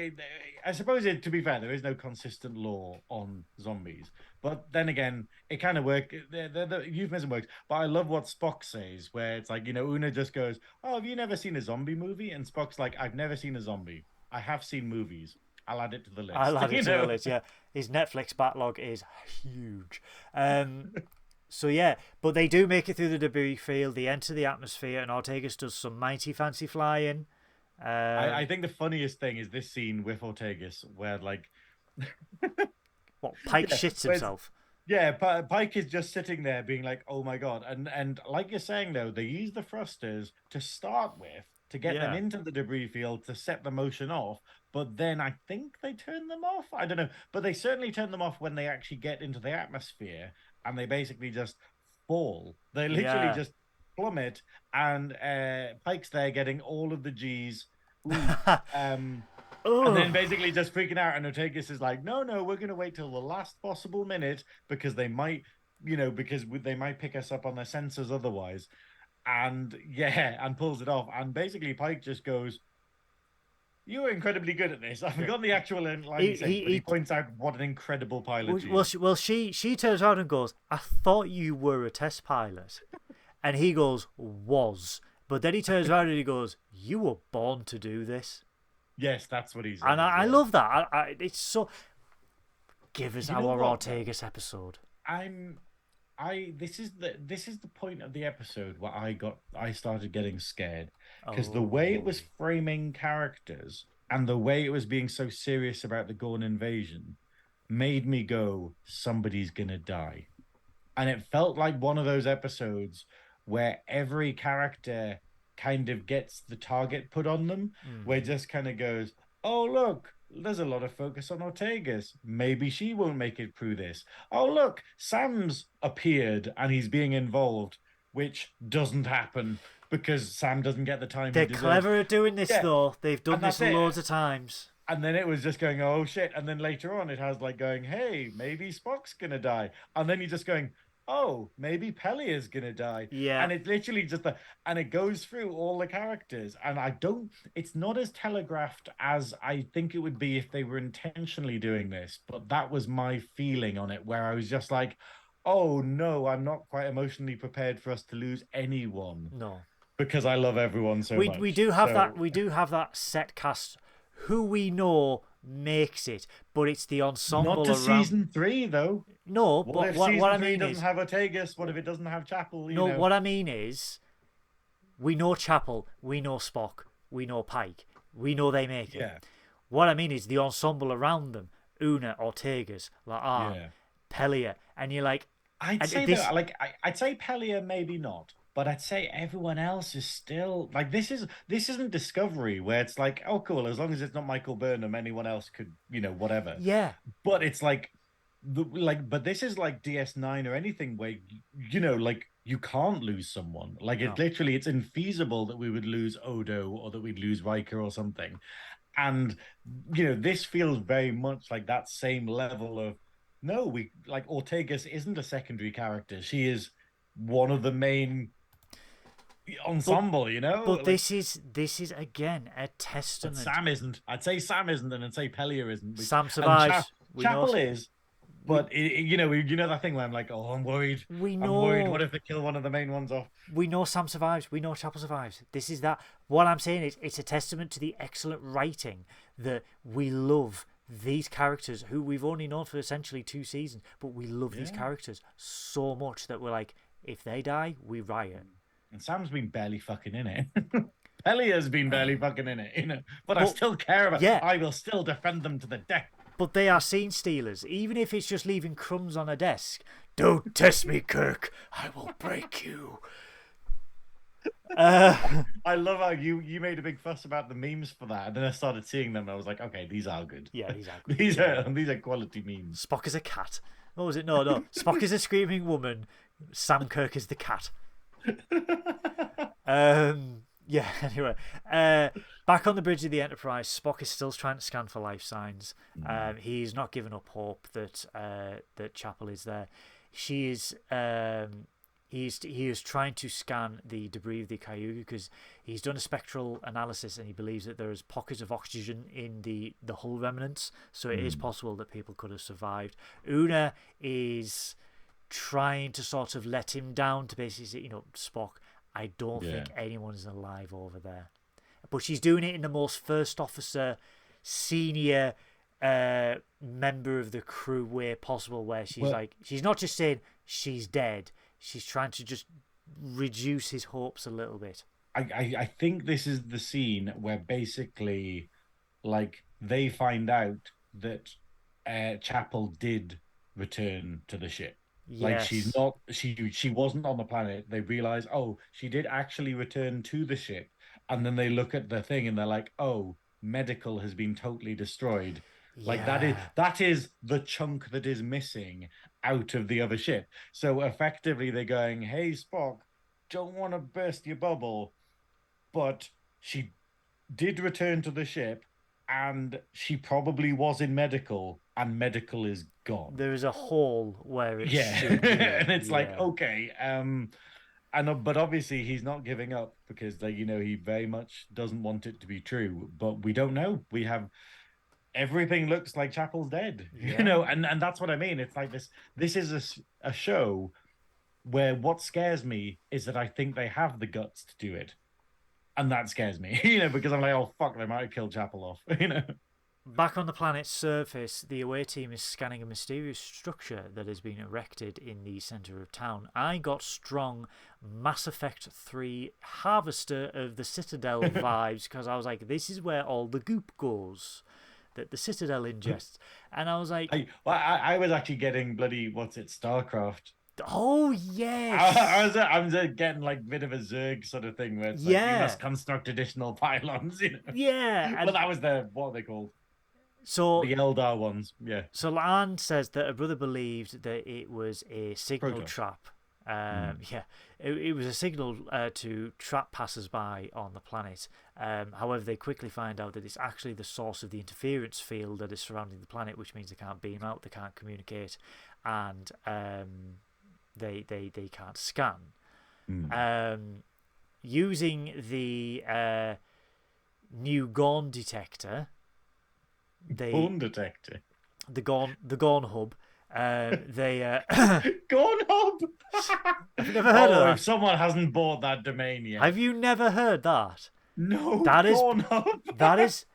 I suppose, to be fair, there is no consistent law on zombies. But then again, it kind of works. The euphemism works. But I love what Spock says, where it's like, Una just goes, oh, have you never seen a zombie movie? And Spock's like, I've never seen a zombie. I have seen movies. I'll add it to the list. I'll add it to the list, yeah. His Netflix backlog is huge. So, yeah. But they do make it through the debris field. They enter the atmosphere, and Ortegas does some mighty fancy flying. I think the funniest thing is this scene with Ortegas where like What, Pike yeah, shits where himself? yeah, Pike is just sitting there being like, "Oh my god!" And like you're saying though, they use the thrusters to start with to get them Yeah. into the debris field to set the motion off. But then I think they turn them off. I don't know, but they certainly turn them off when they actually get into the atmosphere and they basically just fall. They literally Yeah. just plummet, and Pike's there getting all of the G's. Ooh, and Oh. then basically just freaking out. And Ortegas is like, no, no, we're going to wait till the last possible minute because they might, because they might pick us up on their sensors otherwise. And yeah, and pulls it off. And basically, Pike just goes, "You were incredibly good at this." I've Yeah. forgotten the actual line He, he says, but he he, points out what an incredible pilot she well, is. she turns around and goes, "I thought you were a test pilot," and he goes, "Was," but then he turns around and he goes, "You were born to do this," Yes, that's what he says. and I Yeah. love that. It's so. Give us You know our what? Ortegas episode. I'm this is the point of the episode where I started getting scared because the way it was Oh, framing characters and the way it was being so serious about the Gorn invasion made me go, somebody's gonna die. And it felt like one of those episodes where every character kind of gets the target put on them, where it just kind of goes, oh, look, there's a lot of focus on Ortegas. Maybe she won't make it through this. Oh, look, Sam's appeared and he's being involved, which doesn't happen because Sam doesn't get the time he they're deserves. clever at doing this Yeah, though. They've done and this that's it. loads of times. And then it was just going, oh shit. And then later on, it has like going, hey, maybe Spock's gonna die. And then you're just going, oh, maybe Pelia's gonna die. Yeah. And it's literally just and it goes through all the characters. And it's not as telegraphed as I think it would be if they were intentionally doing this. But that was my feeling on it, where I was just like, oh no, I'm not quite emotionally prepared for us to lose anyone No. because I love everyone so much. We do have So, that set cast who we know makes it, but it's the ensemble not to around. season 3 though. No, What but if what season I three mean doesn't is have Ortegas? What if it doesn't have Chapel? no. What I mean is we know Chapel, we know Spock, we know Pike, we know they make it. Yeah, What I mean is the ensemble around them: Una, Ortegas, La'an, yeah. Pelia, and you're like, I'd and say this, that, like, I'd say Pelia maybe not, but I'd say everyone else is still like this isn't Discovery where it's like, oh cool, as long as it's not Michael Burnham, anyone else could, whatever. yeah, But it's like but this is like DS9 or anything where like you can't lose someone. Like no. it's infeasible that we would lose Odo or that we'd lose Riker or something. And this feels very much like that same level of no, we like Ortegas isn't a secondary character. She is one of the main ensemble, But like, this is again a but testament. Sam isn't. I'd say Sam isn't, and I'd say Pelia isn't. Sam survives. And We Chapel know. is, but that thing where I'm like, oh, I'm worried. We I'm worried. What know. if they kill one of the main ones off? We know Sam survives. We know Chapel survives. This is that. What I'm saying is, it's a testament to the excellent writing that we love these characters who we've only known for essentially 2 seasons, but we love these Yeah. characters so much that we're like, if they die, we riot. And Sam's been barely fucking in it. Pelia's been barely fucking in it, but I still care about. yeah. I will still defend them to the death. But they are scene stealers, even if it's just leaving crumbs on a desk. Don't test me, Kirk. I will break you. I love how you made a big fuss about the memes for that, and then I started seeing them. And I was like, okay, these are good. Yeah, these are good. These are quality memes. Spock is a cat. What was it? No. Spock is a screaming woman. Sam Kirk is the cat. Yeah, anyway. Back on the bridge of the Enterprise, Spock is still trying to scan for life signs. He's not given up hope that Chapel is there. He is trying to scan the debris of the Cayuga because he's done a spectral analysis and he believes that there is pockets of oxygen in the hull remnants, so it is possible that people could have survived. Una is trying to sort of let him down to basically say, Spock, I don't think anyone's alive over there. But she's doing it in the most first officer, senior member of the crew way possible, where she's not just saying she's dead, she's trying to just reduce his hopes a little bit. I think this is the scene where basically like they find out that Chapel did return to the ship. Like she's Yes. not she wasn't on the planet. They realize, oh, she did actually return to the ship. And then they look at the thing and they're like, oh, medical has been totally destroyed. Like Yeah. that is the chunk that is missing out of the other ship. So effectively they're going, hey Spock, don't want to burst your bubble, but she did return to the ship and she probably was in medical and medical is gone. There is a hole where it Yeah. should be. And it's like, Yeah. okay, and but obviously he's not giving up because like he very much doesn't want it to be true, but we don't know. We have everything looks like Chapel's dead. Yeah. And that's what I mean. It's like this is a show where what scares me is that I think they have the guts to do it. And that scares me, because I'm like, oh fuck, they might have killed Chapel off. Back on the planet's surface, the away team is scanning a mysterious structure that has been erected in the centre of town. I got strong Mass Effect 3 Harvester of the Citadel vibes because I was like, this is where all the goop goes that the Citadel ingests. And I was like, I was actually getting bloody what's it, StarCraft. oh, I yes. was I was getting like a bit of a Zerg sort of thing where it's like you Yeah. must construct additional pylons. Yeah. But And that was the what are they called? so The Eldar ones, yeah. So Lan says that her brother believed that it was a signal Protoss. trap. Mm. Yeah, it was a signal to trap passers-by on the planet. However, they quickly find out that it's actually the source of the interference field that is surrounding the planet, which means they can't beam out, they can't communicate, and they can't scan. Mm. Using the new Gorn detector, Bone detector. the Gorn hub. They Gone hub. I've never heard Oh, of if that. someone hasn't bought that domain yet. Have you never heard that? No, That is gone hub. that is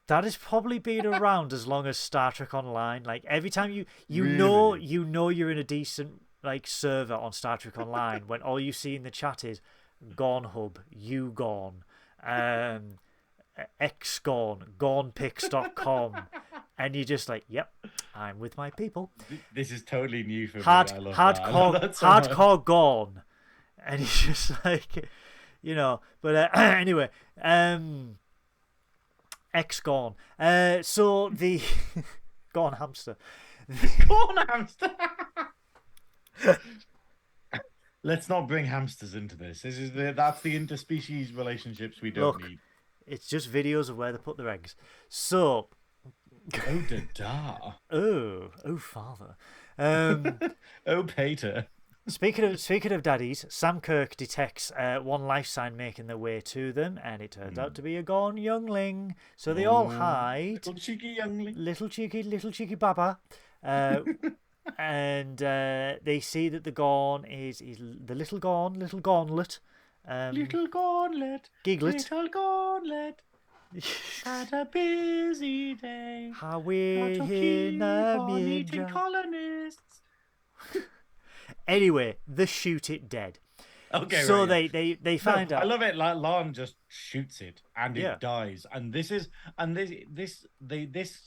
that has probably been around as long as Star Trek Online. Like every time Really? you know you're in a decent like server on Star Trek Online when all you see in the chat is Gone Hub, you gone, um, xgone, gonepix.com, and you're just like, yep, I'm with my people. This is totally new for me. Hard I love that. I love hardcore that so much. hardcore gone, and he's just like, But anyway, X gone. So the gone hamster. Corn hamster. Let's not bring hamsters into this. That's the interspecies relationships we don't Look, need. it's just videos of where they put their eggs. So, Oh, da. oh, father. Oh, Pater. Speaking of daddies, Sam Kirk detects one life sign making their way to them, and it turns out to be a gone youngling. So they all Oh, hide. little cheeky youngling. Little cheeky baba. And they see that the gone is the little gauntlet. Little gauntlet. Giglet. Little gauntlet. Had a busy day. How we're Got to in keep a on eating major. colonists. Anyway, they shoot it dead. Okay, So right, yeah. they find I out. love it. Like Lon just shoots it and Yeah. it dies. And this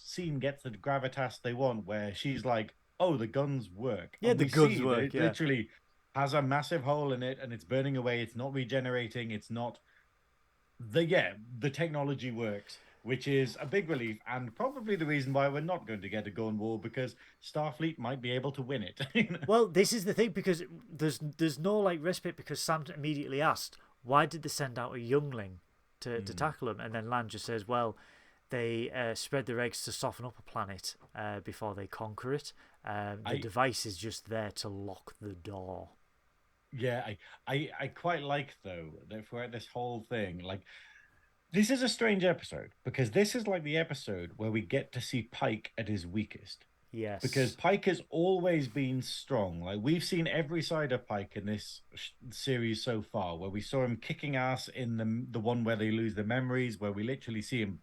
scene gets the gravitas they want, where she's like, "Oh, the guns work." Yeah, And the we guns see that work, it yeah. literally has a massive hole in it, and it's burning away. It's not regenerating. It's not the technology works, which is a big relief, and probably the reason why we're not going to get a gun war, because Starfleet might be able to win it. Well, this is the thing, because there's no like respite, because Sam immediately asked, why did they send out a youngling to tackle him? And then Lan just says, well, they spread their eggs to soften up a planet before they conquer it. The device is just there to lock the door. Yeah, I quite like though that for this whole thing, like this is a strange episode because this is like the episode where we get to see Pike at his weakest. Because Yes. Pike has always been strong. Like we've seen every side of Pike in this series so far, where we saw him kicking ass in the one where they lose their memories, where we literally see him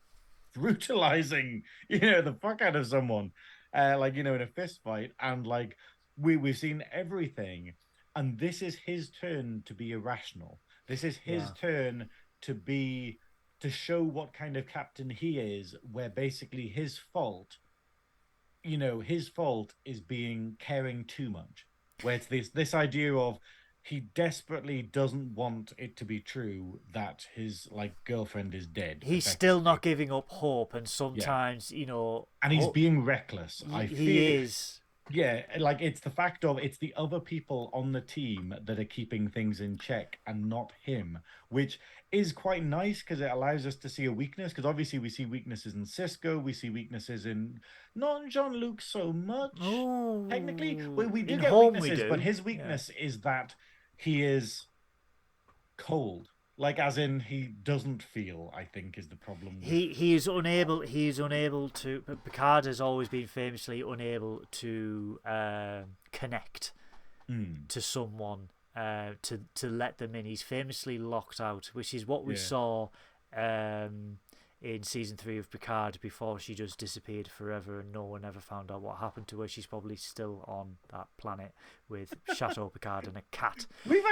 brutalizing, the fuck out of someone, in a fist fight, and like we've seen everything, and this is his turn to be irrational This is his turn to show what kind of captain he is, where basically his fault, his fault is being caring too much. Where it's this idea of he desperately doesn't want it to be true that his girlfriend is dead. He's still not giving up hope, and sometimes and he's being reckless. I feel he is. Yeah, it's the fact of it's the other people on the team that are keeping things in check and not him, which is quite nice because it allows us to see a weakness. Because obviously we see weaknesses in Cisco, we see weaknesses in not Jean-Luc so much. Oh, technically, we do get weaknesses, but his weakness is that he is cold. As in, he doesn't feel, I think, is the problem. He is unable. He is unable to. Picard has always been famously unable to connect to someone to let them in. He's famously locked out, which is what we saw in season 3 of Picard before she just disappeared forever and no one ever found out what happened to her. She's probably still on that planet with Chateau Picard and a cat. We've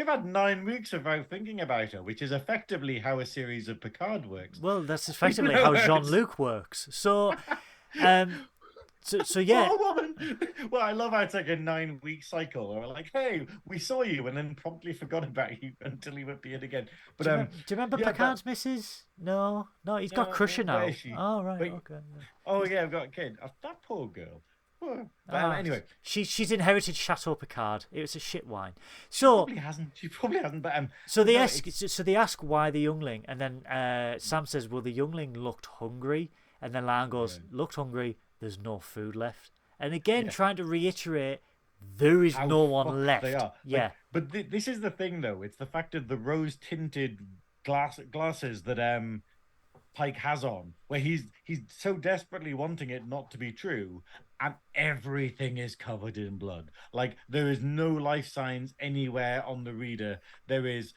had 9 weeks without thinking about her, which is effectively how a series of Picard works. Well, that's effectively how Jean-Luc works. So So yeah. Oh, woman. Well, I love how it's like a 9-week cycle. Or like, hey, we saw you and then promptly forgot about you until you appeared again. But do you remember Picard's missus? No, he's got Crusher now. Oh right, okay. Oh yeah, I've got a kid. Oh, that poor girl. Anyway, she's inherited Chateau Picard. It was a shit wine. So she probably hasn't. But so they ask why the youngling, and then Sam says, "Well, the youngling looked hungry," and then Lan goes, "Looked hungry. There's no food left." And again, trying to reiterate, there is no one left. They are. Yeah, but this is the thing, though. It's the fact of the rose-tinted glasses that Pike has on, where he's so desperately wanting it not to be true, and everything is covered in blood. There is no life signs anywhere on the reader. There is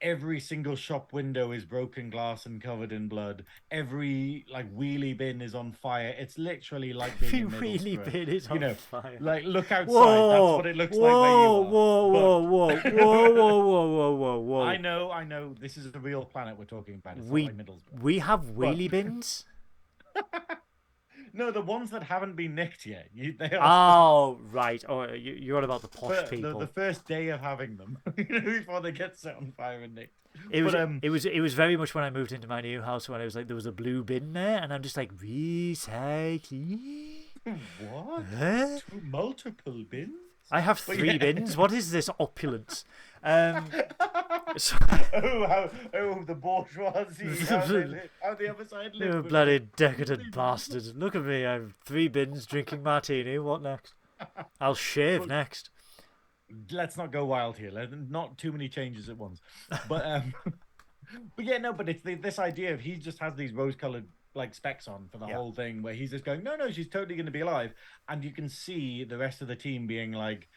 every single shop window is broken glass and covered in blood. Every wheelie bin is on fire. It's literally like being in wheelie bin is on fire. Look outside. Whoa, that's what it looks like where you are. Whoa. I know. This is a real planet we're talking about. It's not like Middlesbrough. We have wheelie bins. No, the ones that haven't been nicked yet. Oh, right. Oh, you're on about the posh people. The first day of having them, before they get set on fire and nicked. It was very much when I moved into my new house when I was like, there was a blue bin there, and I'm just like, recycling. What? Huh? Multiple bins? I have 3 bins. What is this opulence? So... the bourgeoisie. How the other side live. You bloody decadent bastards. Look at me. I have 3 bins drinking martini. What next? I'll shave next. Let's not go wild here. Not too many changes at once. But but it's this idea of he just has these rose-colored specs on for the whole thing, where he's just going, no, she's totally going to be alive. And you can see the rest of the team being like,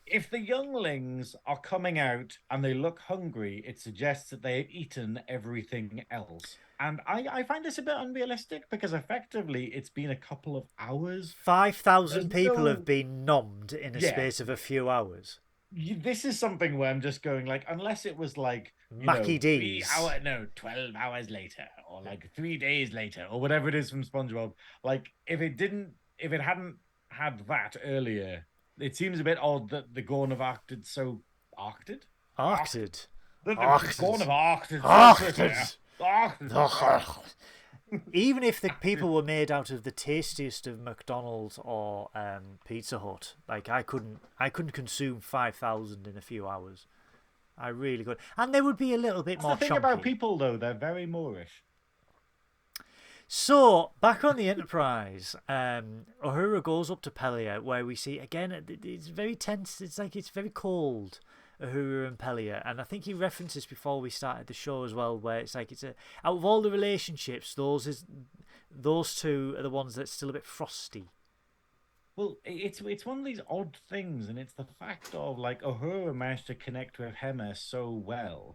if the younglings are coming out and they look hungry, it suggests that they have eaten everything else. And I find this a bit unrealistic, because effectively it's been a couple of hours. 5,000 people have been nommed in a space of a few hours. This is something where I'm just going, unless it was Mackie D's. 12 hours later, or 3 days later, or whatever it is from SpongeBob. If it hadn't had that earlier, it seems a bit odd that the Gorn have acted so acted. The Gorn have acted. Even if the people were made out of the tastiest of McDonald's or Pizza Hut, I couldn't consume 5,000 in a few hours. I really could, and they would be a little bit more. The thing chunky. About people, though, they're very Moorish. So back on the Enterprise, Uhura goes up to Pelia, where we see again it's very tense. It's very cold. Uhura and Pelia, and I think he referenced this before we started the show as well, where it's out of all the relationships, those 2 are the ones that's still a bit frosty. Well, it's one of these odd things, and it's the fact of Uhura managed to connect with Hema so well,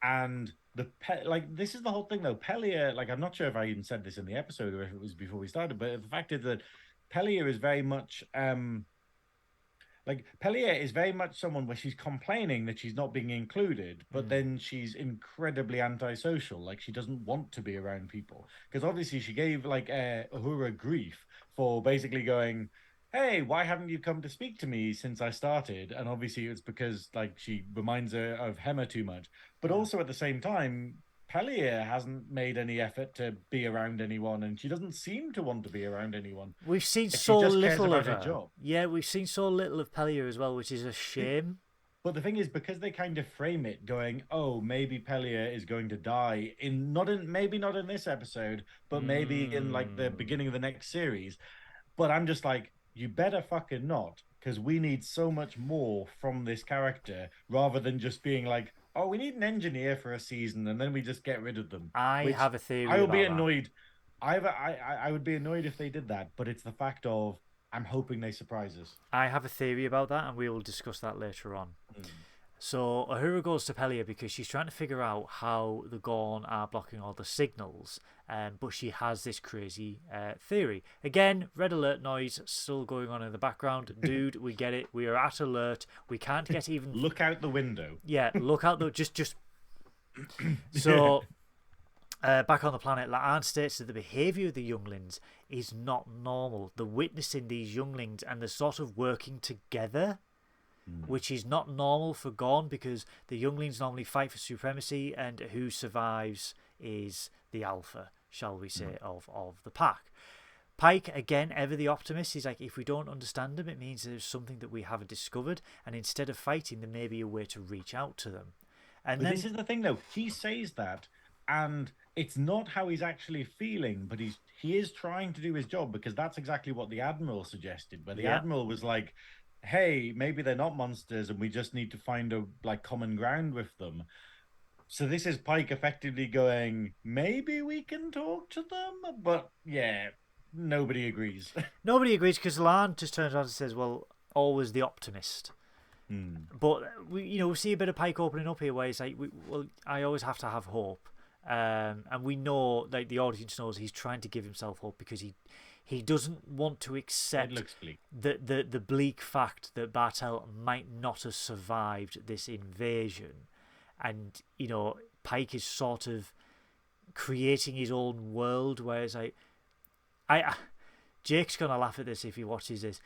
and this is the whole thing though. Pelia, I'm not sure if I even said this in the episode or if it was before we started, but the fact is that Pelia is very much Like Pellier is very much someone where she's complaining that she's not being included, but then she's incredibly antisocial. Like she doesn't want to be around people because obviously she gave like Uhura grief for basically going, "Hey, why haven't you come to speak to me since I started?" And obviously it's because like she reminds her of Hema too much, but also at the same time. Pellier hasn't made any effort to be around anyone, and she doesn't seem to want to be around anyone. We've seen Like she so just cares little about of her her. job. Yeah, we've seen so little of Pellier as well, which is a shame. But the thing is, because they kind of frame it going, oh, maybe Pellier is going to die in not in maybe not in this episode, but maybe in like the beginning of the next series. But I'm just like, you better fucking not, because we need so much more from this character rather than just being like, oh, we need an engineer for a season and then we just get rid of them. I Which have a I theory will be about that. annoyed. I would be annoyed if they did that, but it's the fact of I'm hoping they surprise us. I have a theory about that, and we will discuss that later on. Mm. So Uhura goes to Pellier because she's trying to figure out how the Gorn are blocking all the signals, but she has this crazy theory. Again, red alert noise still going on in the background. Dude, we get it. We are at alert. We can't get even... Look out the window. Yeah, look out the... Just... So... back on the planet, La'an states that the behaviour of the younglings is not normal. The witnessing these younglings and the sort of working together, which is not normal for Gorn, because the younglings normally fight for supremacy, and who survives is the alpha, shall we say, of the pack. Pike, again, ever the optimist, he's like, if we don't understand them, it means there's something that we haven't discovered, and instead of fighting, there may be a way to reach out to them. And But this is the thing, though. He says that, and it's not how he's actually feeling, but he is trying to do his job, because that's exactly what the Admiral suggested, where the Admiral was like, hey, maybe they're not monsters and we just need to find a like common ground with them. So this is Pike effectively going, maybe we can talk to them, but yeah, nobody agrees. Nobody agrees, because Lan just turns around and says, well, always the optimist. But we see a bit of Pike opening up here where he's like, well, I always have to have hope. And we know, like the audience knows, he's trying to give himself hope because he doesn't want to accept the bleak fact that Bartel might not have survived this invasion. And, Pike is sort of creating his own world where it's like... Jake's going to laugh at this if he watches this.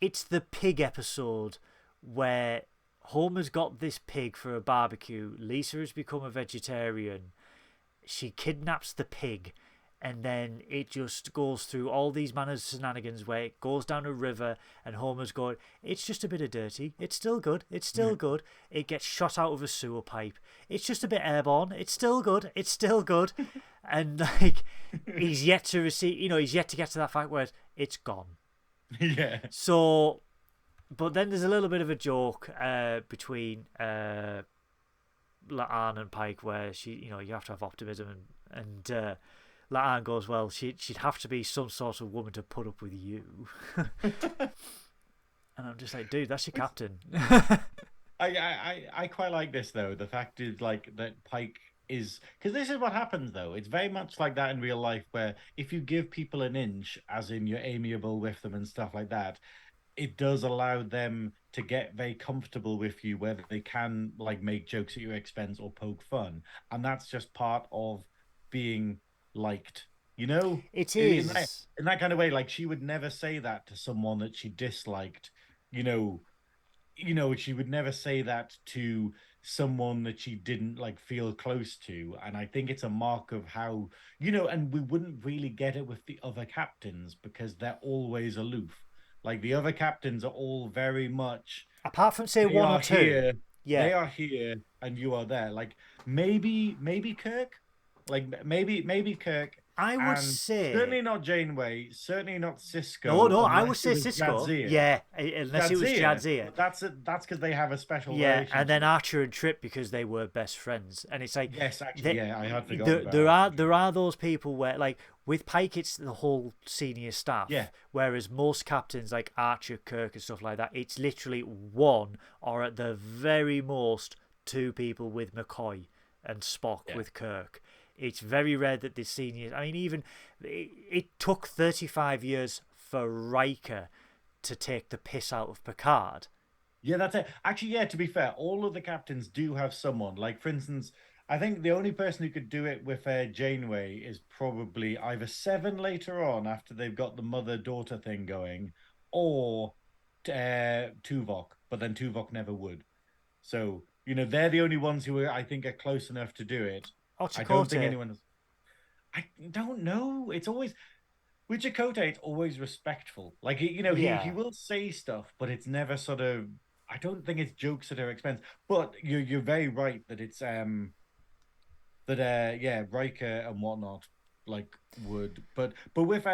It's the pig episode where Homer's got this pig for a barbecue. Lisa has become a vegetarian. She kidnaps the pig, and then it just goes through all these manners of shenanigans where it goes down a river, and Homer's going, it's just a bit of dirty. It's still good. It's still good. It gets shot out of a sewer pipe. It's just a bit airborne. It's still good. It's still good. And like, he's yet to receive, he's yet to get to that fact where it's gone. Yeah. So, but then there's a little bit of a joke between La'an and Pike where you have to have optimism, and La'an goes, well, she'd have to be some sort of woman to put up with you. And I'm just like, dude, that's your captain. I quite like this though. The fact is like that Pike is, because this is what happens though. It's very much like that in real life, where if you give people an inch, as in you're amiable with them and stuff like that, it does allow them to get very comfortable with you, where they can like make jokes at your expense or poke fun, and that's just part of being liked. It is in that kind of way. Like she would never say that to someone that she disliked. She would never say that to someone that she didn't like feel close to. And I think it's a mark of how, and we wouldn't really get it with the other captains because they're always aloof. Like the other captains are all very much, apart from say one or two. Here, yeah, they are here and you are there. Like maybe Kirk, maybe Kirk. I would say certainly not Janeway, certainly not Cisco. No, I would say Cisco. Jadzia. Yeah, unless it was Jadzia. That's because they have a special relationship. And then Archer and Trip because they were best friends. And it's like, yes, actually, I had forgotten there are those people where, like with Pike, it's the whole senior staff. Yeah. Whereas most captains like Archer, Kirk, and stuff like that, it's literally one or at the very most two people with McCoy and Spock with Kirk. It's very rare that the seniors... I mean, even... It took 35 years for Riker to take the piss out of Picard. Yeah, that's it. Actually, yeah, to be fair, all of the captains do have someone. Like, for instance, I think the only person who could do it with Janeway is probably either Seven later on after they've got the mother-daughter thing going, or Tuvok, but then Tuvok never would. So, they're the only ones who I think are close enough to do it. Or I don't think Chakotay. anyone else. I don't know. It's always with Chakotay, it's always respectful. Like he Yeah. will say stuff, but it's never sort of. I don't think it's jokes at her expense. But you're very right that it's yeah, Riker and whatnot like would, but with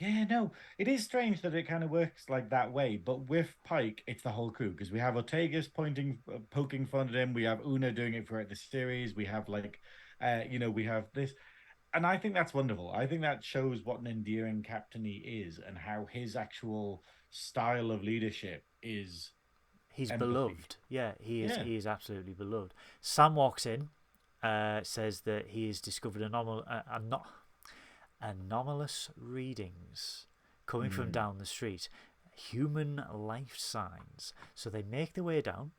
yeah, no, it is strange that it kind of works like that way. But with Pike, it's the whole crew because we have Ortega's poking fun at him. We have Una doing it throughout the series. We have like, we have this, and I think that's wonderful. I think that shows what an endearing captain he is and how his actual style of leadership is. He's empathy. beloved. Yeah, he is. Yeah. He is absolutely beloved. Sam walks in, says that he has discovered anomalous readings coming from down the street, human life signs. So they make their way down.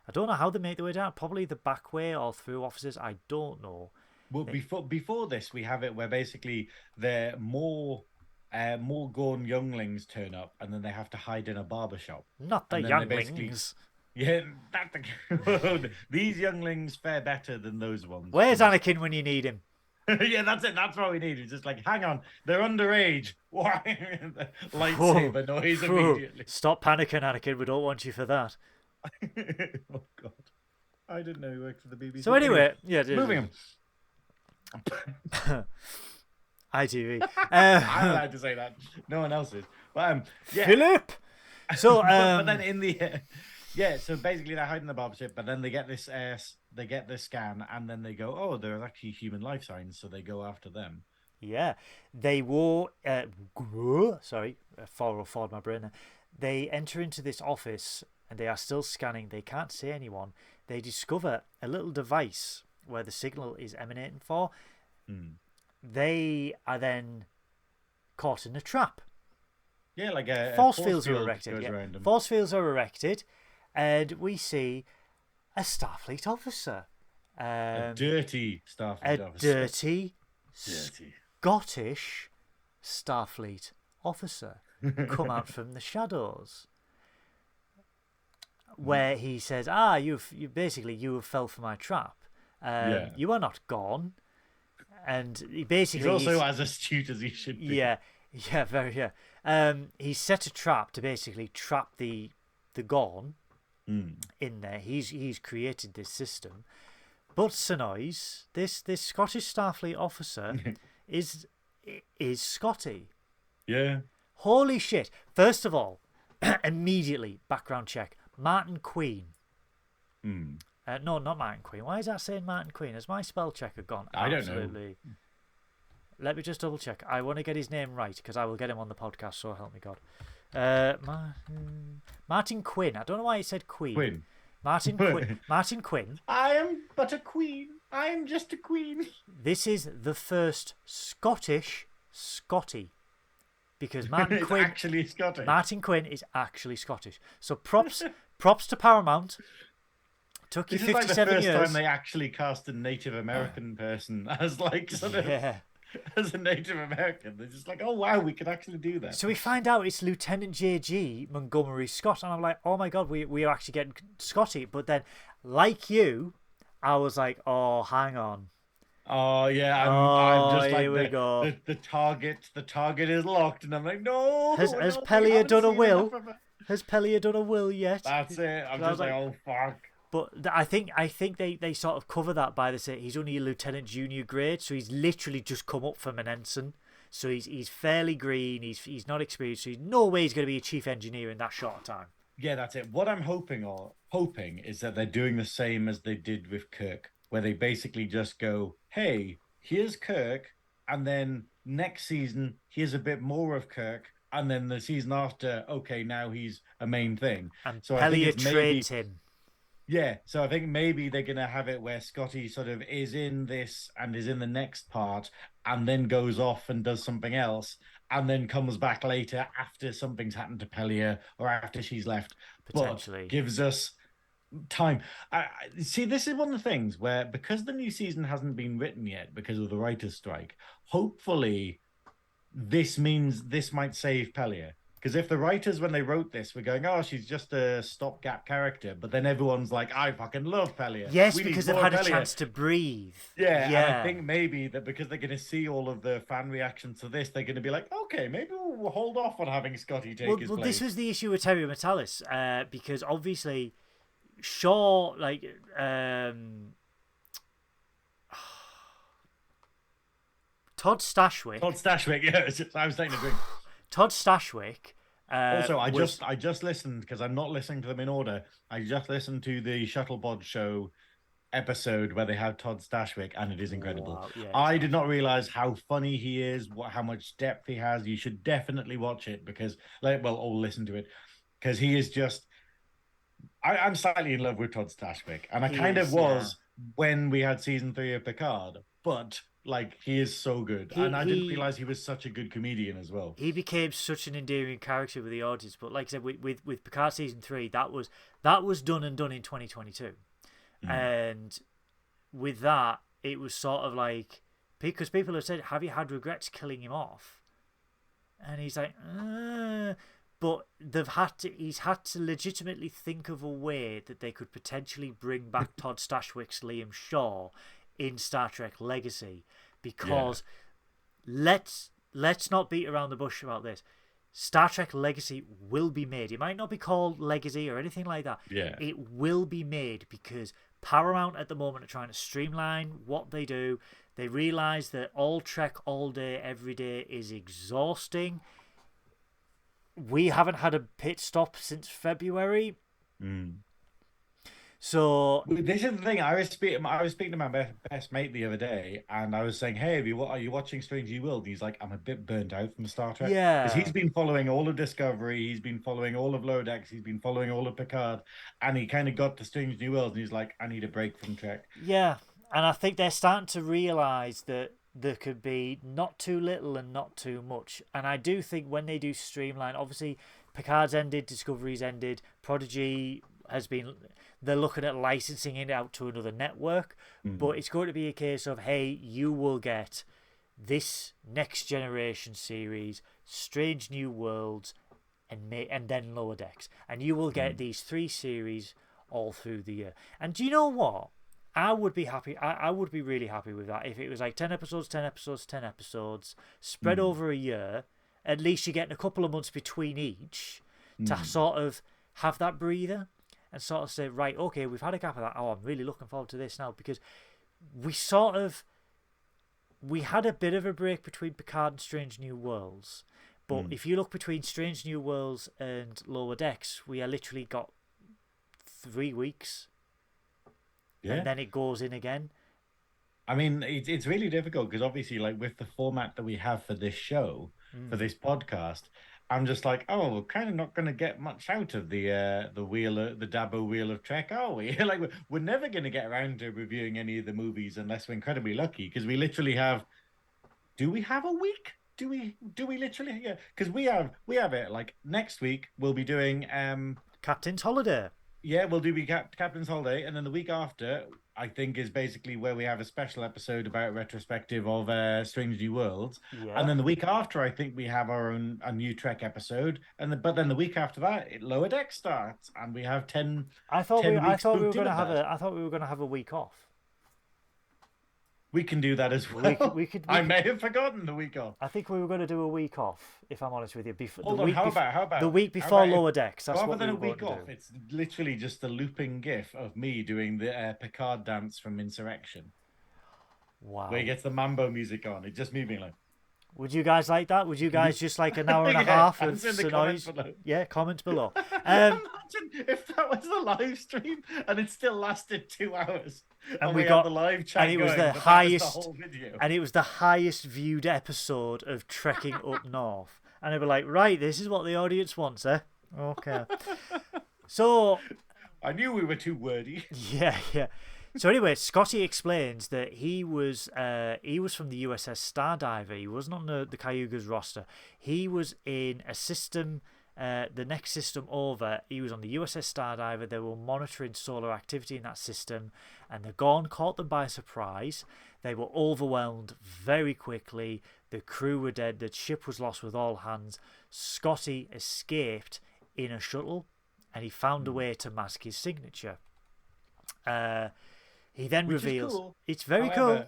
I don't know how they make their way down. Probably the back way or through offices. I don't know. Well, before this, we have it where basically they're more Gorn younglings turn up, and then they have to hide in a barber shop. Not the younglings. Yeah, these younglings fare better than those ones. Where's Anakin when you need him? Yeah, that's it. That's what we need. It's just like, hang on, they're underage. Why? Lightsaber noise immediately. Stop panicking, Anakin. We don't want you for that. Oh God, I didn't know he worked for the BBC. So anyway, yeah, moving him. ITV. I'm allowed to say that. No one else is. But yeah. Philip. So but then in the yeah, so basically they're hiding the barbershop, but then they get this scan, and then they go, oh, there are actually human life signs, so they go after them. Yeah, they wore. Sorry, forward my brain. They enter into this office, and they are still scanning. They can't see anyone. They discover a little device where the signal is emanating for. They are then caught in a trap. Yeah, like force fields are erected. Yeah. Force fields are erected, and we see a Starfleet officer. A dirty Starfleet officer. Dirty Scottish Starfleet officer come out from the shadows, where he says, you have fell for my trap. You are not gone. And he basically he's also as astute as he should be. Yeah, very. He set a trap to basically trap the Gorn in there. He's created this system, but Synoiz, this Scottish Starfleet officer, is Scotty. Yeah. Holy shit! First of all, immediately background check. Martin Queen. No, not Martin Queen. Why is that saying Martin Queen? Has my spell checker gone? I don't Absolutely. know. Let me just double check. I want to get his name right because I will get him on the podcast. So help me God. Martin Quinn. I don't know why it said Queen. Martin Quinn. Martin Quinn. I am but a queen. I am just a queen. This is the first Scottish Scotty. Because Martin Quinn actually Scottish. Martin Quinn is actually Scottish. So props to Paramount. Took you 57 years. This is like the first years. time they actually cast a Native American person as like sort of as a Native American. They're just like, oh wow, we can actually do that. So we find out it's Lieutenant J.G. Montgomery Scott, and I'm like, oh my God, we are actually getting Scotty. But then, like you, I was like, oh, hang on. Oh yeah, I'm just like, here we go. The target is locked, and I'm like, no. Has Pelia done a will? Has Pelia done a will yet? That's it. I'm just like, oh fuck. But I think they sort of cover that by the say he's only a lieutenant junior grade, so he's literally just come up from an ensign. So he's fairly green. He's not experienced. So he's no way he's going to be a chief engineer in that short time. Yeah, that's it. What I'm hoping is that they're doing the same as they did with Kirk, where they basically just go, hey, here's Kirk, and then next season here's a bit more of Kirk, and then the season after, okay, now he's a main thing. And so Pelia trades him. Yeah, so I think maybe they're gonna have it where Scotty sort of is in this and is in the next part, and then goes off and does something else, and then comes back later after something's happened to Pelia or after she's left, but Potentially. gives us time. See. This is one of the things where because the new season hasn't been written yet because of the writers' strike. Hopefully, this means this might save Pelia. Because if the writers, when they wrote this, were going, "Oh, she's just a stopgap character," but then everyone's like, "I fucking love Pelia. Yes, We need because they've more had a Pelia." chance to breathe. Yeah, and I Yeah. think maybe that because they're going to see all of the fan reactions to this, they're going to be like, "Okay, maybe we'll hold off on having Scotty take his Well, place." this was the issue with Terry Metalis, because obviously Shaw, like, Todd Stashwick. Todd Stashwick, yeah, I was taking a drink. Todd Stashwick. Also, I was, just listened because I'm not listening to them in order. I just listened to the Shuttlebod show episode where they have Todd Stashwick, and it is incredible. Wow, yeah, I did not realize how funny he is, how much depth he has. You should definitely watch it because, like, well, or listen to it because he is just. I'm slightly in love with Todd Stashwick, and I he kind is, of was when we had season 3 of Picard, but like he is so good, and I didn't realize he was such a good comedian as well. He became such an endearing character with the audience. But like I said, with Picard season 3, that was done and done in 2022, and with that, it was sort of like because people have said, "Have you had regrets killing him off?" And he's like, but he's had to legitimately think of a way that they could potentially bring back Todd Stashwick's Liam Shaw in Star Trek Legacy, because let's not beat around the bush about this. Star Trek Legacy will be made. It might not be called Legacy or anything like that. Yeah. It will be made because Paramount at the moment are trying to streamline what they do. They realise that all Trek all day, every day is exhausting. We haven't had a pit stop since February. So this is the thing. I was speaking to my best mate the other day, and I was saying, "Hey, are you watching Strange New World?" And he's like, "I'm a bit burnt out from Star Trek." Yeah, because he's been following all of Discovery, he's been following all of Lower Decks, he's been following all of Picard, and he kind of got to Strange New World, and he's like, "I need a break from Trek." Yeah, and I think they're starting to realise that there could be not too little and not too much. And I do think when they do streamline, obviously Picard's ended, Discovery's ended, Prodigy has been. They're looking at licensing it out to another network, but it's going to be a case of, hey, you will get this Next Generation series, Strange New Worlds, and then Lower Decks, and you will get these 3 series all through the year. And do you know what? I would be happy. I would be really happy with that if it was like 10 episodes, 10 episodes, 10 episodes, spread over a year. At least you're getting a couple of months between each to sort of have that breather and sort of say, right, okay, we've had a gap of that. Oh, I'm really looking forward to this now, because we had a bit of a break between Picard and Strange New Worlds. But if you look between Strange New Worlds and Lower Decks, we literally got 3 weeks. Yeah. And then it goes in again. I mean, it's really difficult because obviously, like with the format that we have for this show, for this podcast, I'm just like, oh, we're kind of not going to get much out of the Dabo Wheel of Trek, are we? Like, we're never going to get around to reviewing any of the movies unless we're incredibly lucky, because we literally have. Do we have a week? Do we literally? Yeah, because we have it. Like next week, we'll be doing Captain's Holiday. Yeah, we'll do Captain's Holiday, and then the week after, I think, is basically where we have a special episode about retrospective of Strange New Worlds. Yeah. And then the week after, I think we have a new Trek episode, but then the week after that, Lower Deck starts, and we have 10. I thought we were going to have a week off. We can do that as well. I may have forgotten the week off. I think we were going to do a week off, if I'm honest with you. Hold on, how about the week before Lower Decks? That's rather than a week off, it's literally just a looping gif of me doing the Picard dance from Insurrection. Wow. Where he gets the mambo music on. It's just me being like. Would you guys like that? Would you guys just like an hour and a half of Synoiz? Yeah, comment below. Imagine if that was the live stream and it still lasted 2 hours. And we got the live chat, and it was going, the highest, was the whole video. And it was the highest viewed episode of Trekking Up North. And they were like, right, this is what the audience wants, eh? Okay. So I knew we were too wordy. Yeah, yeah. So anyway, Scotty explains that he was from the U.S.S. Stardiver. He wasn't on the Cayuga's roster. He was in a system, the next system over. He was on the U.S.S. Stardiver. They were monitoring solar activity in that system, and the Gorn caught them by surprise. They were overwhelmed very quickly. The crew were dead. The ship was lost with all hands. Scotty escaped in a shuttle, and he found a way to mask his signature. He then Which reveals is cool. it's very However,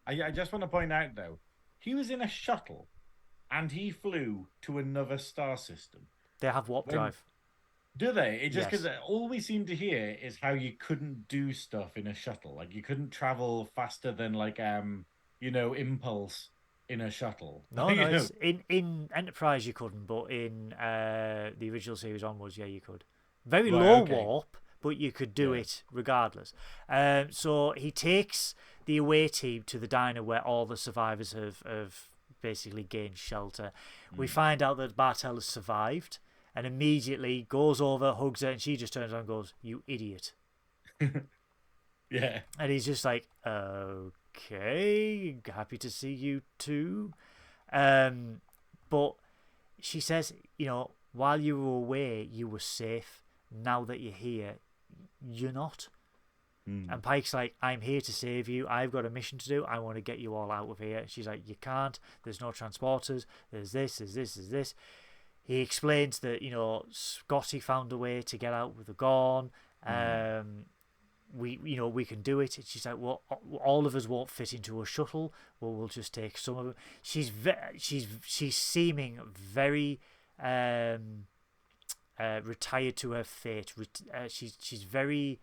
cool. I just want to point out though, he was in a shuttle, and he flew to another star system. They have warp drive. Do they? It just Yes. because all we seem to hear is how you couldn't do stuff in a shuttle. Like you couldn't travel faster than like impulse in a shuttle. No, You no. know? It's, in Enterprise you couldn't, but in the original series onwards, yeah, you could. Very Right, low okay. warp, but you could do Yeah. it regardless. So he takes the away team to the diner where all the survivors have basically gained shelter. We find out that Bartel has survived, and immediately goes over, hugs her, and she just turns around and goes, "You idiot." Yeah. And he's just like, "Okay, happy to see you too." But she says, while you were away, you were safe. Now that you're here, you're not. And Pike's like, "I'm here to save you. I've got a mission to do. I want to get you all out of here." She's like, "You can't. There's no transporters. There's this, there's this, there's this." He explains that, Scotty found a way to get out with the Gorn. We can do it. And she's like, "Well, all of us won't fit into a shuttle. Well, we'll just take some of them." She's seeming very retired to her fate. She's very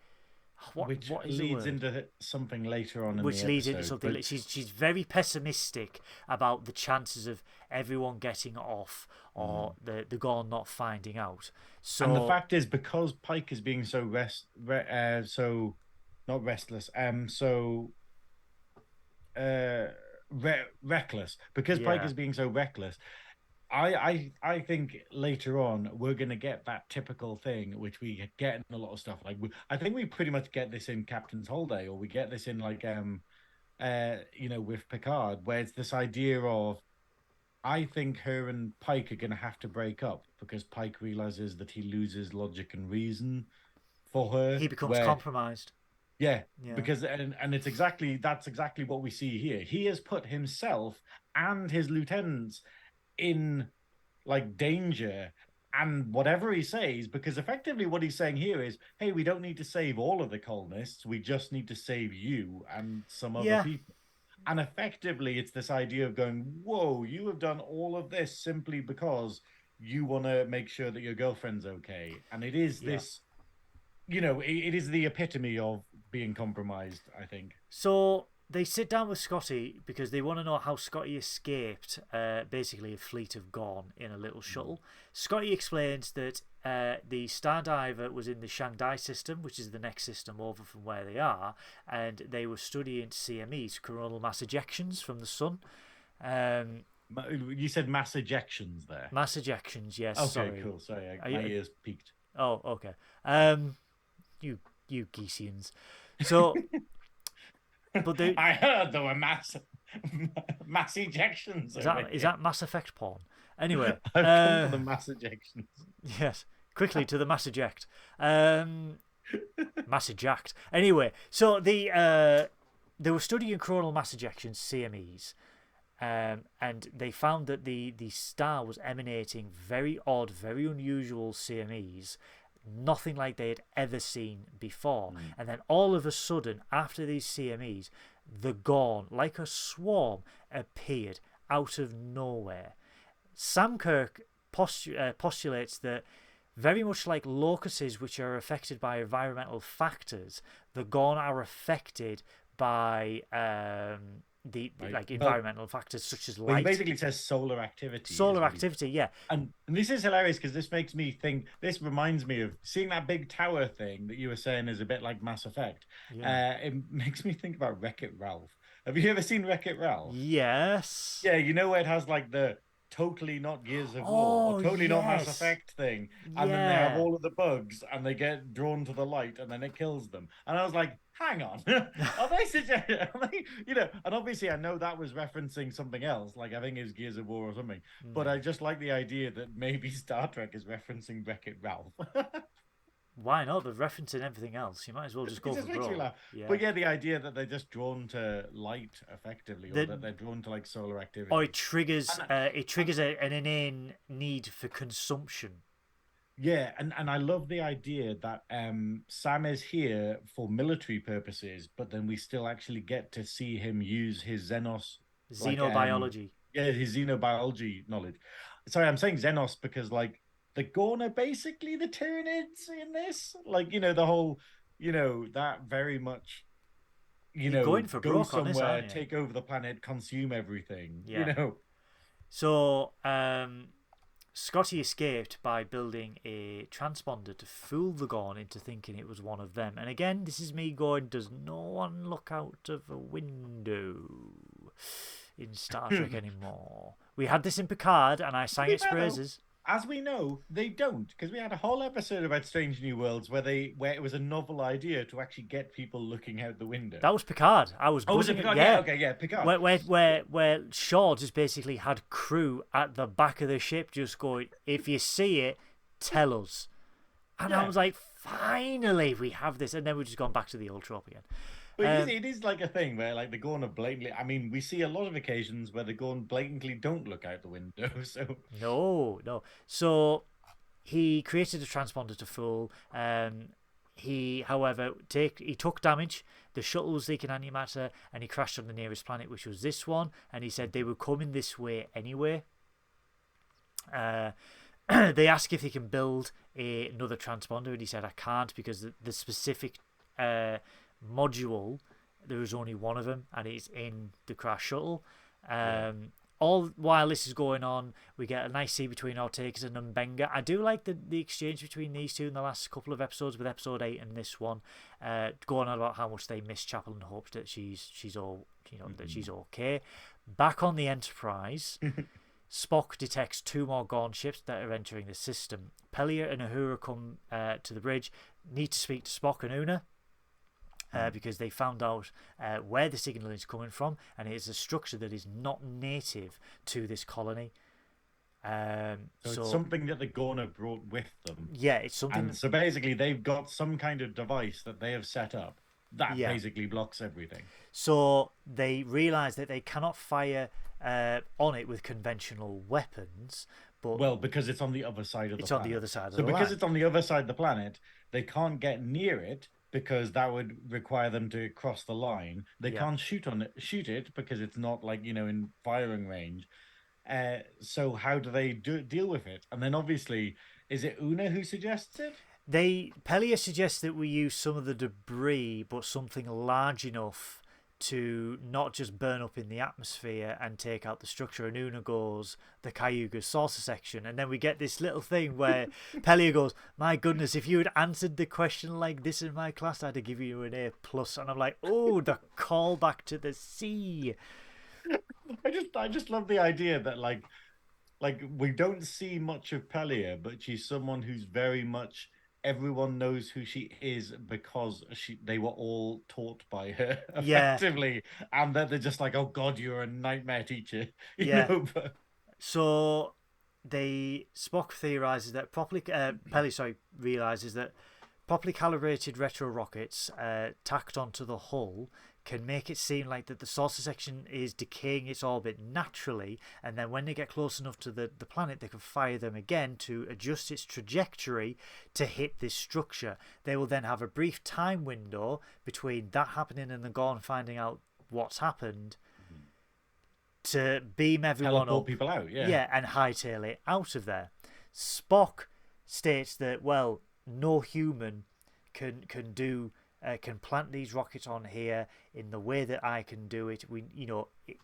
Which what is the leads word? into something later on in Which the leads into episode, something. but- She's very pessimistic about the chances of everyone getting off or the Gorn not finding out. So And the fact is, because Pike is being so not restless, reckless. Because Pike Yeah. is being so reckless, I think later on we're gonna get that typical thing which we get in a lot of stuff. Like I think we pretty much get this in Captain's Holiday, or we get this in like with Picard, where it's this idea of, I think her and Pike are gonna have to break up because Pike realizes that he loses logic and reason for her. he becomes compromised. Yeah, Yeah. because and that's exactly what we see here. He has put himself and his lieutenants in like danger, and whatever he says, because effectively what he's saying here is, hey, we don't need to save all of the colonists, we just need to save you and some other people. And effectively it's this idea of going, whoa, you have done all of this simply because you want to make sure that your girlfriend's okay. And it is this, it is the epitome of being compromised, I think. So they sit down with Scotty because they want to know how Scotty escaped basically a fleet of Gorn in a little shuttle. Scotty explains that the Stardiver was in the Shanghai system, which is the next system over from where they are, and they were studying CMEs, coronal mass ejections from the sun. You said mass ejections there. Mass ejections, yes. Okay, sorry. cool. Sorry, my ears peaked. Oh, okay. You Geesians. So, but they, I heard there were mass ejections. is that Mass Effect porn? Anyway, I've come for the mass ejections. Yes, quickly to the mass eject. Mass eject. Anyway, so they were studying coronal mass ejections, CMEs, and they found that the star was emanating very odd, very unusual CMEs, nothing like they had ever seen before. And then all of a sudden, after these CMEs, the Gorn, like a swarm, appeared out of nowhere. Sam Kirk postulates that, very much like locusts which are affected by environmental factors, the Gorn are affected by environmental factors such as light. He basically says solar activity. Solar activity, yeah. And this is hilarious because this makes me think. This reminds me of seeing that big tower thing that you were saying is a bit like Mass Effect. Yeah. It makes me think about Wreck-It Ralph. Have you ever seen Wreck-It Ralph? Yes. Yeah, you know where it has like the totally not Gears of War or Oh totally not Mass yes, Effect thing, and then they have yeah. all of the bugs and they get drawn to the light and then it kills them. And I was like, hang on, are they suggesting? And obviously I know that was referencing something else, like I think it was Gears of War or something. But I just like the idea that maybe Star Trek is referencing Wreck-It Ralph. Why not? They're referencing everything else. You might as well just It go for just makes me broke. laugh. Yeah. But yeah, the idea that they're just drawn to light effectively, or The, that they're drawn to like solar or activity. it triggers And an inane need for consumption. yeah, and I love the idea that Sam is here for military purposes, but then we still actually get to see him use his Xenos, like Xenobiology. yeah, his xenobiology knowledge. Sorry, I'm saying Xenos because like the Gorn are basically the Tyranids in this. Like, the whole, that very much, You're going for go broke on this, somewhere, aren't you? take over the planet, consume everything, Yeah. So, Scotty escaped by building a transponder to fool the Gorn into thinking it was one of them. And again, this is me going, does no one look out of a window in Star Trek anymore? We had this in Picard, and I sang its praises. As we know, they don't, because we had a whole episode about Strange New Worlds where it was a novel idea to actually get people looking out the window. That was Picard. I was was it buzzing. Picard? Yeah, okay, yeah, Picard. Where Shaw just basically had crew at the back of the ship just going, if you see it, tell us. And I was like, finally we have this. And then we've just gone back to the old trope again. But it is like a thing where like the Gorn are blatantly. I mean, we see a lot of occasions where the Gorn blatantly don't look out the window. So no. So he created a transponder to fool. He, however, he took damage. The shuttle was leaking antimatter, and he crashed on the nearest planet, which was this one. And he said they were coming this way anyway. They asked if he can build another transponder, and he said I can't because the specific module, there is only one of them, and it's in the crash shuttle. All while this is going on, we get a nice scene between Ortegas and Mbenga. I do like the exchange between these two in the last couple of episodes, with episode 8 and this one, going on about how much they miss Chapel and hopes that she's all that she's okay. Back on the Enterprise, Spock detects 2 more Gorn ships that are entering the system. Pelia and Uhura come to the bridge, need to speak to Spock and Una. Because they found out where the signal is coming from, and it is a structure that is not native to this colony. So it's something that the Gorn have brought with them. Yeah, it's something. And so basically, they've got some kind of device that they have set up that basically blocks everything. So they realise that they cannot fire on it with conventional weapons. But because it's on the other side of the planet. It's on the other side of the planet. So because line. it's on the other side of the planet, they can't get near it, because that would require them to cross the line. They can't shoot it because it's not like in firing range. So how do they deal with it? And then obviously, is it Una who suggests it? Pelia suggests that we use some of the debris, but something large enough to not just burn up in the atmosphere and take out the structure. And Una goes, the Cayuga saucer section. And then we get this little thing where Pelia goes, my goodness, if you had answered the question like this in my class, I'd have given you an A+. And I'm like, oh, the callback to the sea. I just love the idea that like we don't see much of Pelia, but she's someone who's very much, everyone knows who she is because they were all taught by her effectively, and that they're just like, oh god, you're a nightmare teacher. So Spock theorizes that Pelia realizes that properly calibrated retro rockets tacked onto the hull can make it seem like that the saucer section is decaying its orbit naturally, and then when they get close enough to the planet, they can fire them again to adjust its trajectory to hit this structure. They will then have a brief time window between that happening and the Gorn finding out what's happened to beam everyone up, people out, and hightail it out of there. Spock states that, well, no human can plant these rockets on here in the way that I can do it.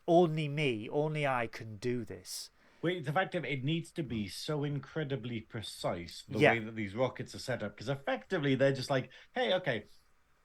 Only I can do this. Wait, the fact that it needs to be so incredibly precise, the way that these rockets are set up, because effectively they're just like, hey, okay,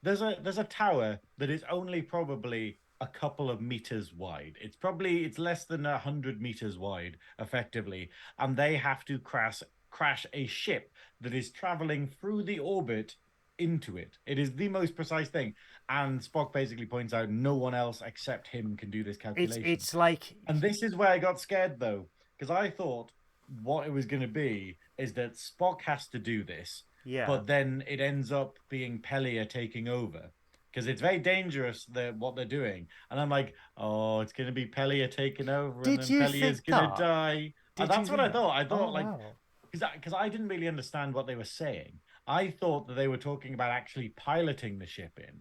there's a tower that is only probably a couple of meters wide. It's less than 100 meters wide, effectively, and they have to crash a ship that is traveling through the orbit into it. It is the most precise thing, and Spock basically points out no one else except him can do this calculation. It's like, and this is where I got scared though, because I thought what it was going to be is that Spock has to do this, yeah. but then it ends up being Pelia taking over because it's very dangerous what they're doing. And I'm like, oh, it's going to be Pelia taking over, Did and you then Pelia's think going that? to die. Did And that's you what I think that? thought. I thought Oh, like wow. because I didn't really understand what they were saying. I thought that they were talking about actually piloting the ship in.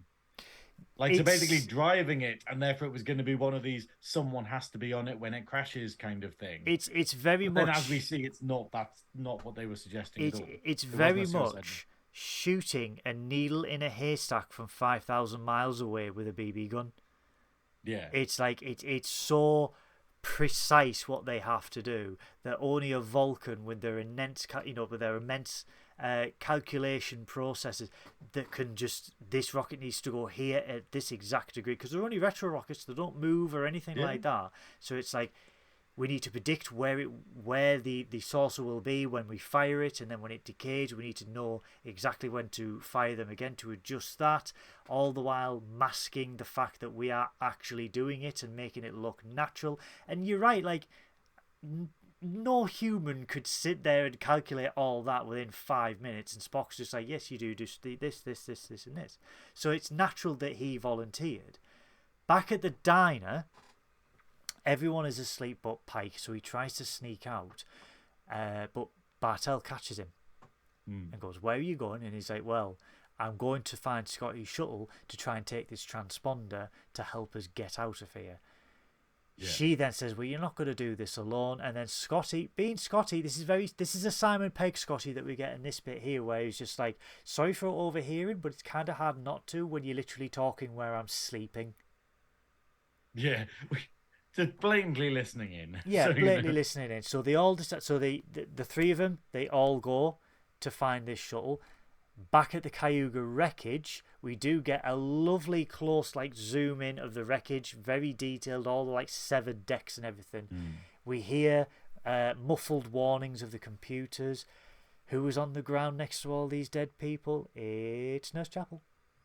Like, so basically driving it, and therefore it was going to be one of these someone has to be on it when it crashes kind of thing. It's very But much. then, as we see, that's not what they were suggesting at all. It's very much shooting a needle in a haystack from 5,000 miles away with a BB gun. Yeah, it's like it's so precise what they have to do that only a Vulcan with their immense calculation processes that can just, this rocket needs to go here at this exact degree, because they're only retro rockets, they don't move or anything like that. So it's like we need to predict where the saucer will be when we fire it, and then when it decays we need to know exactly when to fire them again to adjust that, all the while masking the fact that we are actually doing it and making it look natural. And you're right, like no human could sit there and calculate all that within 5 minutes, and Spock's just like, yes you do, just this and this. So it's natural that he volunteered. Back at the diner, everyone is asleep but Pike, so he tries to sneak out, but Bartell catches him and goes, where are you going? And he's like, well, I'm going to find Scotty's shuttle to try and take this transponder to help us get out of here. Yeah. She then says, well, you're not going to do this alone. And then Scotty, being Scotty, this is a Simon Pegg Scotty that we get in this bit here, where he's just like, sorry for overhearing, but it's kind of hard not to when you're literally talking where I'm sleeping. Yeah, just blatantly listening in. Yeah, so, blatantly listening in. So they all decide, so the three of them, they all go to find this shuttle. Back at the Cayuga wreckage, we do get a lovely close zoom in of the wreckage, very detailed, all the severed decks and everything. We hear muffled warnings of the computers. Who was on the ground next to all these dead people? It's Nurse Chapel.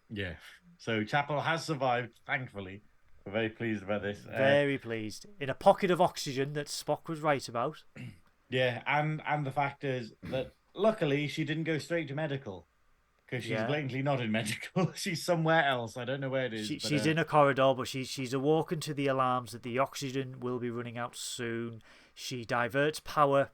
Yeah, so Chapel has survived, thankfully. We're very pleased about this. Very pleased. In a pocket of oxygen that Spock was right about. Yeah, and the fact is that luckily she didn't go straight to medical. Because she's blatantly not in medical. She's somewhere else. I don't know where it is. She's in a corridor, but she's awoken to the alarms that the oxygen will be running out soon. She diverts power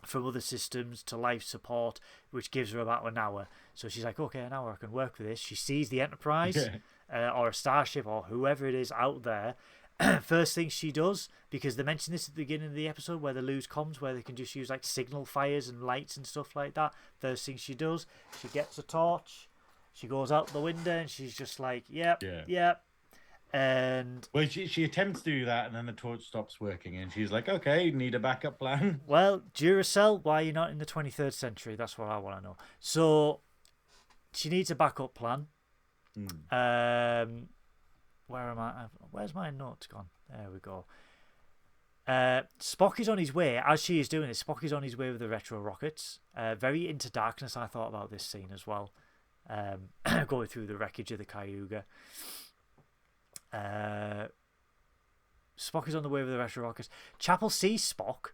from other systems to life support, which gives her about an hour. So she's like, okay, an hour, I can work with this. She sees the Enterprise or a starship or whoever it is out there. First thing she does, because they mentioned this at the beginning of the episode where they lose comms, where they can just use signal fires and lights and stuff like that. First thing she does, she gets a torch, she goes out the window, and she's just like, yep. And well, she attempts to do that, and then the torch stops working, and she's like, okay, need a backup plan. Well, Duracell, why are you not in the 23rd century? That's what I want to know. So she needs a backup plan. Where am I? Where's my notes gone? There we go. Spock is on his way. As she is doing this, Spock is on his way with the retro rockets. Very into darkness, I thought about this scene as well. Going through the wreckage of the Cayuga. Spock is on the way with the retro rockets. Chapel sees Spock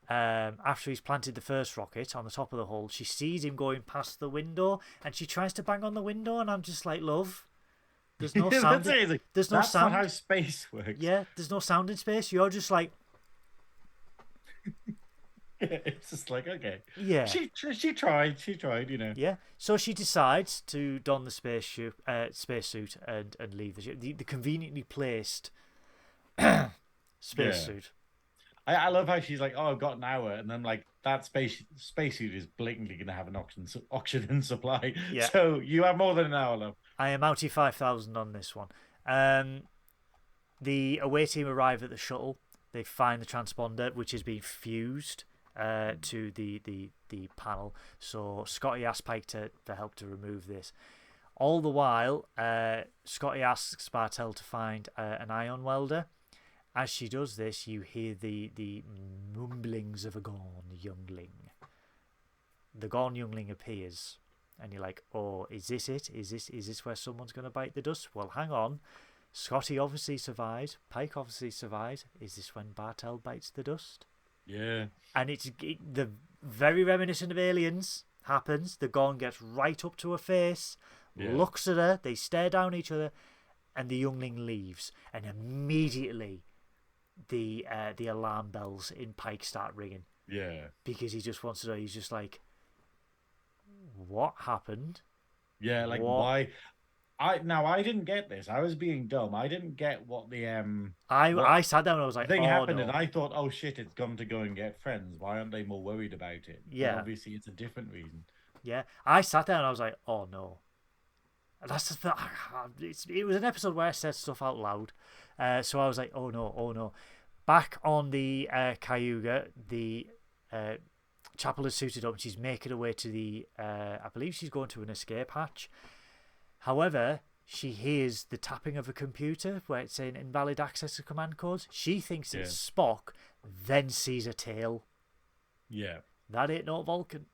after he's planted the first rocket on the top of the hull. She sees him going past the window, and she tries to bang on the window, and I'm just like, love, there's no sound. There's no sound. That's not how space works. Yeah, there's no sound in space. You're just like... It's just like, okay. Yeah. She tried, you know. Yeah. So she decides to don the spacesuit and leave the ship. The conveniently placed spacesuit. I love how she's like, oh, I've got an hour, and then that spacesuit is blatantly going to have an oxygen supply. Yeah. So you have more than an hour, love. I am outie 5,000 on this one. The away team arrive at the shuttle. They find the transponder, which has been fused to the panel. So Scotty asks Pike to help to remove this. All the while, Scotty asks Bartel to find an ion welder. As she does this, you hear the mumblings of a Gorn youngling. The Gorn youngling appears, and you're like, "Oh, is this it? Is this where someone's going to bite the dust?" Well, hang on. Scotty obviously survives. Pike obviously survives. Is this when Bartel bites the dust? Yeah. And the very reminiscent of Aliens happens. The Gorn gets right up to her face, looks at her, they stare down each other, and the youngling leaves. And immediately the alarm bells in Pike start ringing. Yeah. Because he just wants to know. He's just like, what happened? Yeah, like why? I didn't get this. I was being dumb. I didn't get what the I sat down and I was like, thing oh, happened, no. and I thought, oh shit, it's gone to go and get friends. Why aren't they more worried about it? Yeah. But obviously, it's a different reason. Yeah, I sat there and I was like, oh no. And that's the it was an episode where I said stuff out loud, so I was like, oh no, oh no. Back on the Cayuga, the Chapel is suited up. She's making her way to the. I believe she's going to an escape hatch. However, she hears the tapping of a computer where it's saying invalid access to command codes. She thinks it's Spock, then sees a tail. Yeah. That ain't no Vulcan.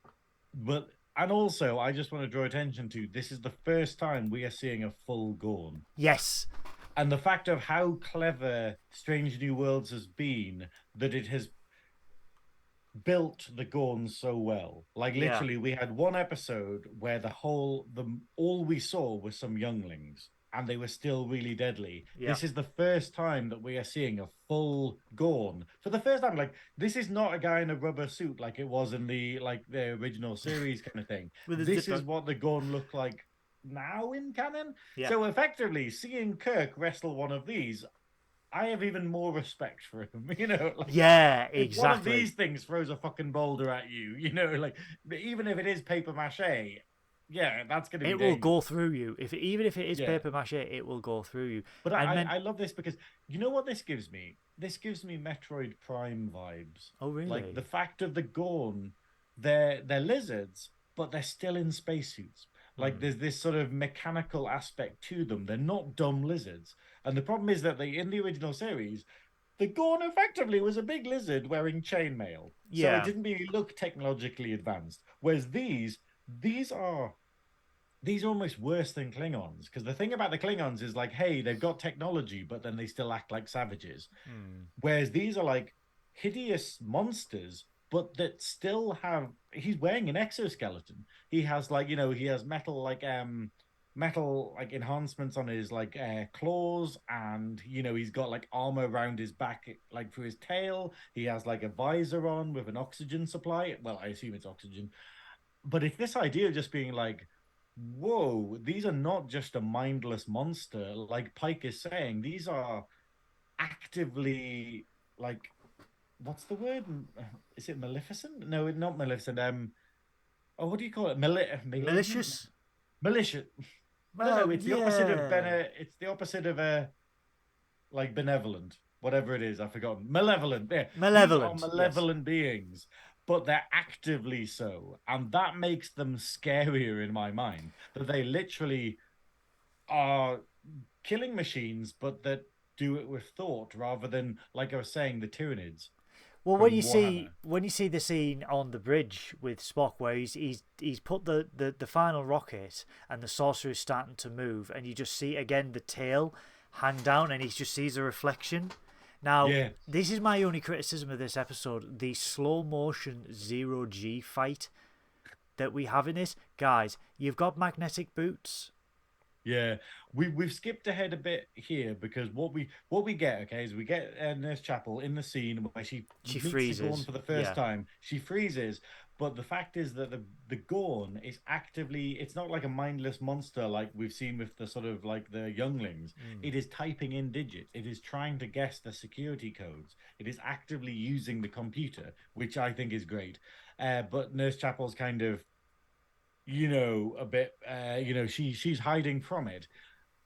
But, and also, I just want to draw attention to, this is the first time we are seeing a full Gorn. Yes. And the fact of how clever Strange New Worlds has been, that it has built the Gorn so well. Like literally, we had one episode where all we saw was some younglings, and they were still really deadly. Yeah. This is the first time that we are seeing a full Gorn for the first time. Like, this is not a guy in a rubber suit like it was in the original series kind of thing. This is what the Gorn look like now in canon. Yeah. So effectively, seeing Kirk wrestle one of these, I have even more respect for him, you know. Like, yeah, exactly. One of these things throws a fucking boulder at you, you know. Like, even if it is paper mache, yeah, that's going to be. It will go through you. Even if it is paper mache, it will go through you. But I love this because you know what this gives me. This gives me Metroid Prime vibes. Oh, really? Like the fact of the Gorn, they're lizards, but they're still in spacesuits. Like there's this sort of mechanical aspect to them. They're not dumb lizards. And the problem is that in the original series, the Gorn effectively was a big lizard wearing chainmail. So it didn't really look technologically advanced. Whereas these are almost worse than Klingons. Because the thing about the Klingons is like, hey, they've got technology, but then they still act like savages. Whereas these are like hideous monsters, but that still have. He's wearing an exoskeleton. He has he has metal enhancements on his claws, and he's got armor around his back through his tail. He has a visor on with an oxygen supply. Well, I assume it's oxygen. But if this idea of just being whoa, these are not just a mindless monster, like Pike is saying, these are actively what's the word? Is it maleficent? No, not maleficent. What do you call it? Malicious. Malicious. No, it's the opposite of it's the opposite of benevolent. Whatever it is, I've forgotten. Malevolent. Yeah. Malevolent. These are malevolent beings, but they're actively so, and that makes them scarier in my mind. That they literally are killing machines, but that do it with thought rather than, like I was saying, the Tyranids. Well, when you see the scene on the bridge with Spock, where he's put the final rocket and the saucer is starting to move, and you just see again the tail hang down, and he just sees a reflection. Now, this is my only criticism of this episode: the slow motion 0G fight that we have in this. Guys, you've got magnetic boots. Yeah, we've skipped ahead a bit here because what we get is we get Nurse Chapel in the scene where she meets the Gorn for the first time. She freezes, but the fact is that the Gorn is actively, it's not like a mindless monster like we've seen with the sort of the younglings. It is typing in digits. It is trying to guess the security codes. It is actively using the computer, which I think is great. But Nurse Chapel's kind of, a bit, she's hiding from it.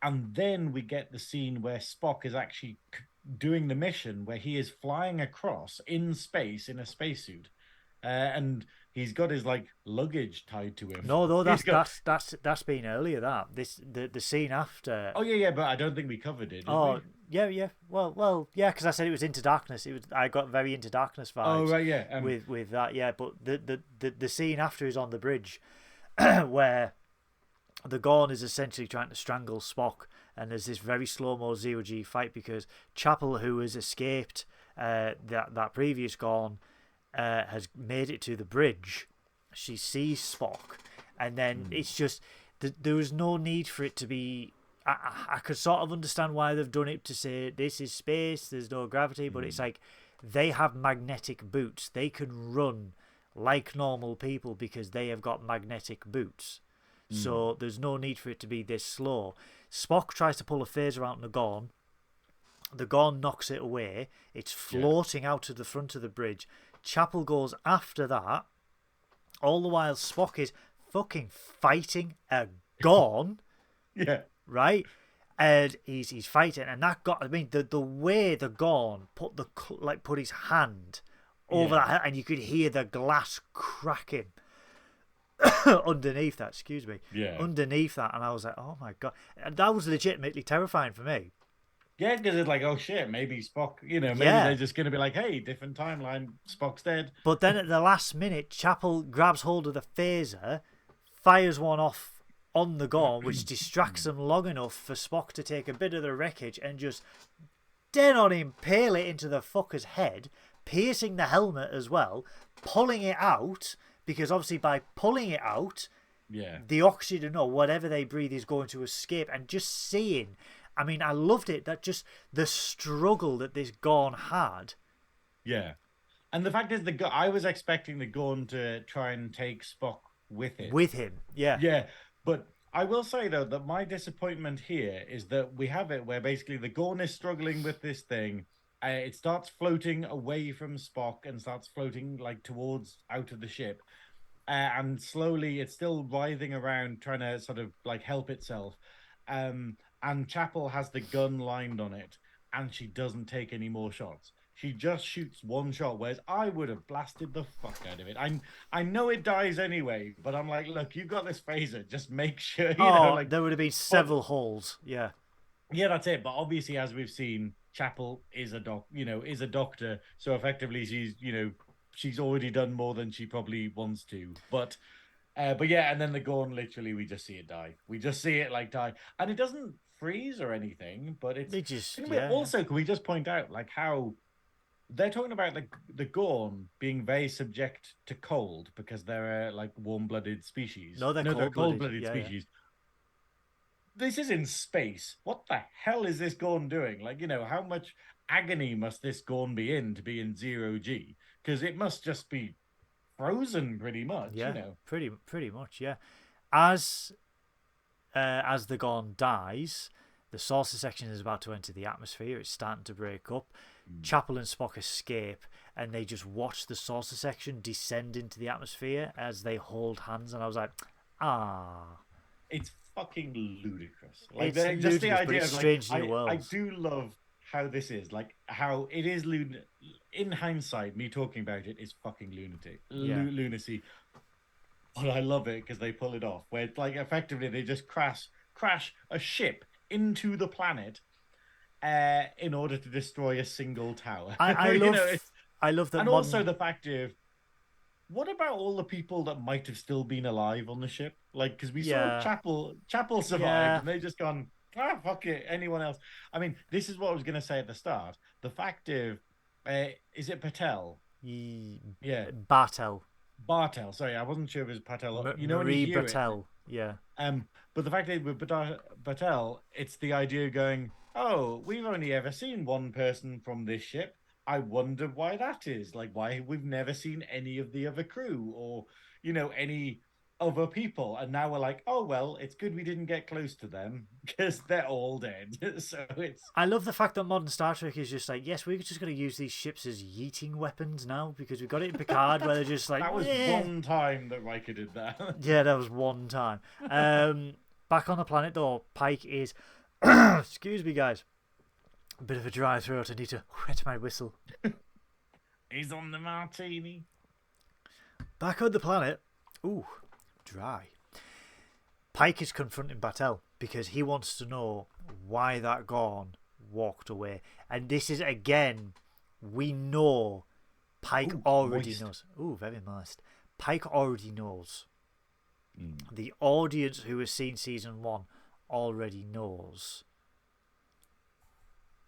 And then we get the scene where Spock is actually doing the mission where he is flying across in space in a spacesuit. and he's got his like luggage tied to him. No, He's got. that's been earlier. The scene after. Oh yeah, but I don't think we covered it, did Oh we? yeah. Well, yeah, because I said it was Into Darkness. I got very Into Darkness Oh vibes right, yeah. with that. Yeah, but the scene after is on the bridge, where the Gorn is essentially trying to strangle Spock, and there's this very slow mo zero G fight because Chapel, who has escaped that previous Gorn, has made it to the bridge. She sees Spock, and then it's just there was no need for it to be. I could sort of understand why they've done it to say this is space, there's no gravity, but it's like they have magnetic boots. They can run like normal people because they have got magnetic boots. So there's no need for it to be this slow. Spock tries to pull a phaser out on the Gorn. The Gorn knocks it away. It's floating out of the front of the bridge. Chapel goes after that. All the while Spock is fucking fighting a Gorn. Yeah. Right? And he's fighting, and that got. I mean, the way the Gorn put his hand over that, and you could hear the glass cracking underneath that. Excuse me. Yeah. Underneath that, and I was like, oh my god, and that was legitimately terrifying for me. Yeah, because it's like, oh shit, maybe Spock. Maybe they're just gonna be like, hey, different timeline. Spock's dead. But then at the last minute, Chapel grabs hold of the phaser, fires one off on the Gorn, which distracts them long enough for Spock to take a bit of the wreckage and just dead on impale it into the fucker's head, piercing the helmet as well, pulling it out, because obviously by pulling it out, the oxygen or whatever they breathe is going to escape, and just seeing, I mean, I loved it, that just the struggle that this Gorn had. Yeah. And the fact is, I was expecting the Gorn to try and take Spock with it. With him, yeah. Yeah. But I will say, though, that my disappointment here is that we have it where basically the Gorn is struggling with this thing. It starts floating away from Spock and starts floating like towards out of the ship. And slowly it's still writhing around trying to sort of like help itself. And Chapel has the gun lined on it and she doesn't take any more shots. She just shoots one shot, whereas I would have blasted the fuck out of it. I know it dies anyway, but I'm like, look, you've got this phaser. Just make sure, like there would have been several holes. Yeah. Yeah, that's it. But obviously, as we've seen, Chapel is a doctor. So effectively, she's already done more than she probably wants to. But yeah, and then the Gorn, literally, we just see it die. We just see it like die, and it doesn't freeze or anything. But also, can we just point out like how they're talking about the Gorn being very subject to cold because they're like warm-blooded species. No, they're cold-blooded species. Yeah. This is in space. What the hell is this Gorn doing? Like, how much agony must this Gorn be in to be in 0G? Because it must just be frozen pretty much. Yeah, pretty much. Yeah, as the Gorn dies, the saucer section is about to enter the atmosphere. It's starting to break up. Chapel and Spock escape, and they just watch the saucer section descend into the atmosphere as they hold hands. And I was like, it's fucking ludicrous. Like, it's just the idea but it's of strange like, new worlds. I do love how this is, like how it is in hindsight. Me talking about it is fucking lunacy. But I love it because they pull it off. Where it's like effectively they just crash a ship into the planet. In order to destroy a single tower. I love that. And also the fact of, what about all the people that might have still been alive on the ship? Like, because we saw Chapel survived, and they just gone, fuck it, anyone else? I mean, this is what I was going to say at the start. The fact of, is it Patel? Yeah. Bartel. Sorry, I wasn't sure if it was Patel. Marie Bartel. Yeah. But the fact that with Patel, it's the idea of going, oh, we've only ever seen one person from this ship. I wonder why that is. Like, why we've never seen any of the other crew or, any other people. And now we're like, oh, well, it's good we didn't get close to them because they're all dead. So it's... I love the fact that modern Star Trek is just like, yes, we're just going to use these ships as yeeting weapons now because we've got it in Picard where they're just like... That was one time that Riker did that. Yeah, that was one time. Back on the planet, though, Pike is... Excuse me, guys. A bit of a dry throat. I need to wet my whistle. He's on the martini. Back on the planet. Ooh, dry. Pike is confronting Battelle because he wants to know why that Gorn walked away. And this is, again, we know Pike already knows. Ooh, very moist. Pike already knows. The audience who has seen season 1 already knows.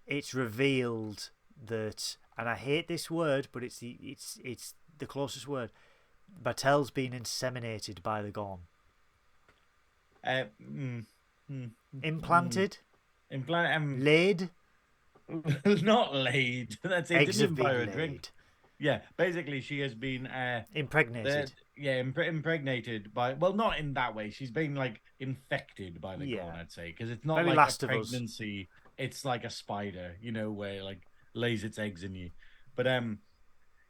It's revealed that, and I hate this word, but it's the closest word. Battelle's been inseminated by the Gorn. Implanted? Laid? Not laid. That's it. Eggs Didn't have buy her been a drink. laid. Yeah, basically she has been impregnated. Impregnated by. Well, not in that way. She's been like infected by the Gorn, I'd say, because it's not Very like Last a of Us. pregnancy. It's like a spider, where it like lays its eggs in you. But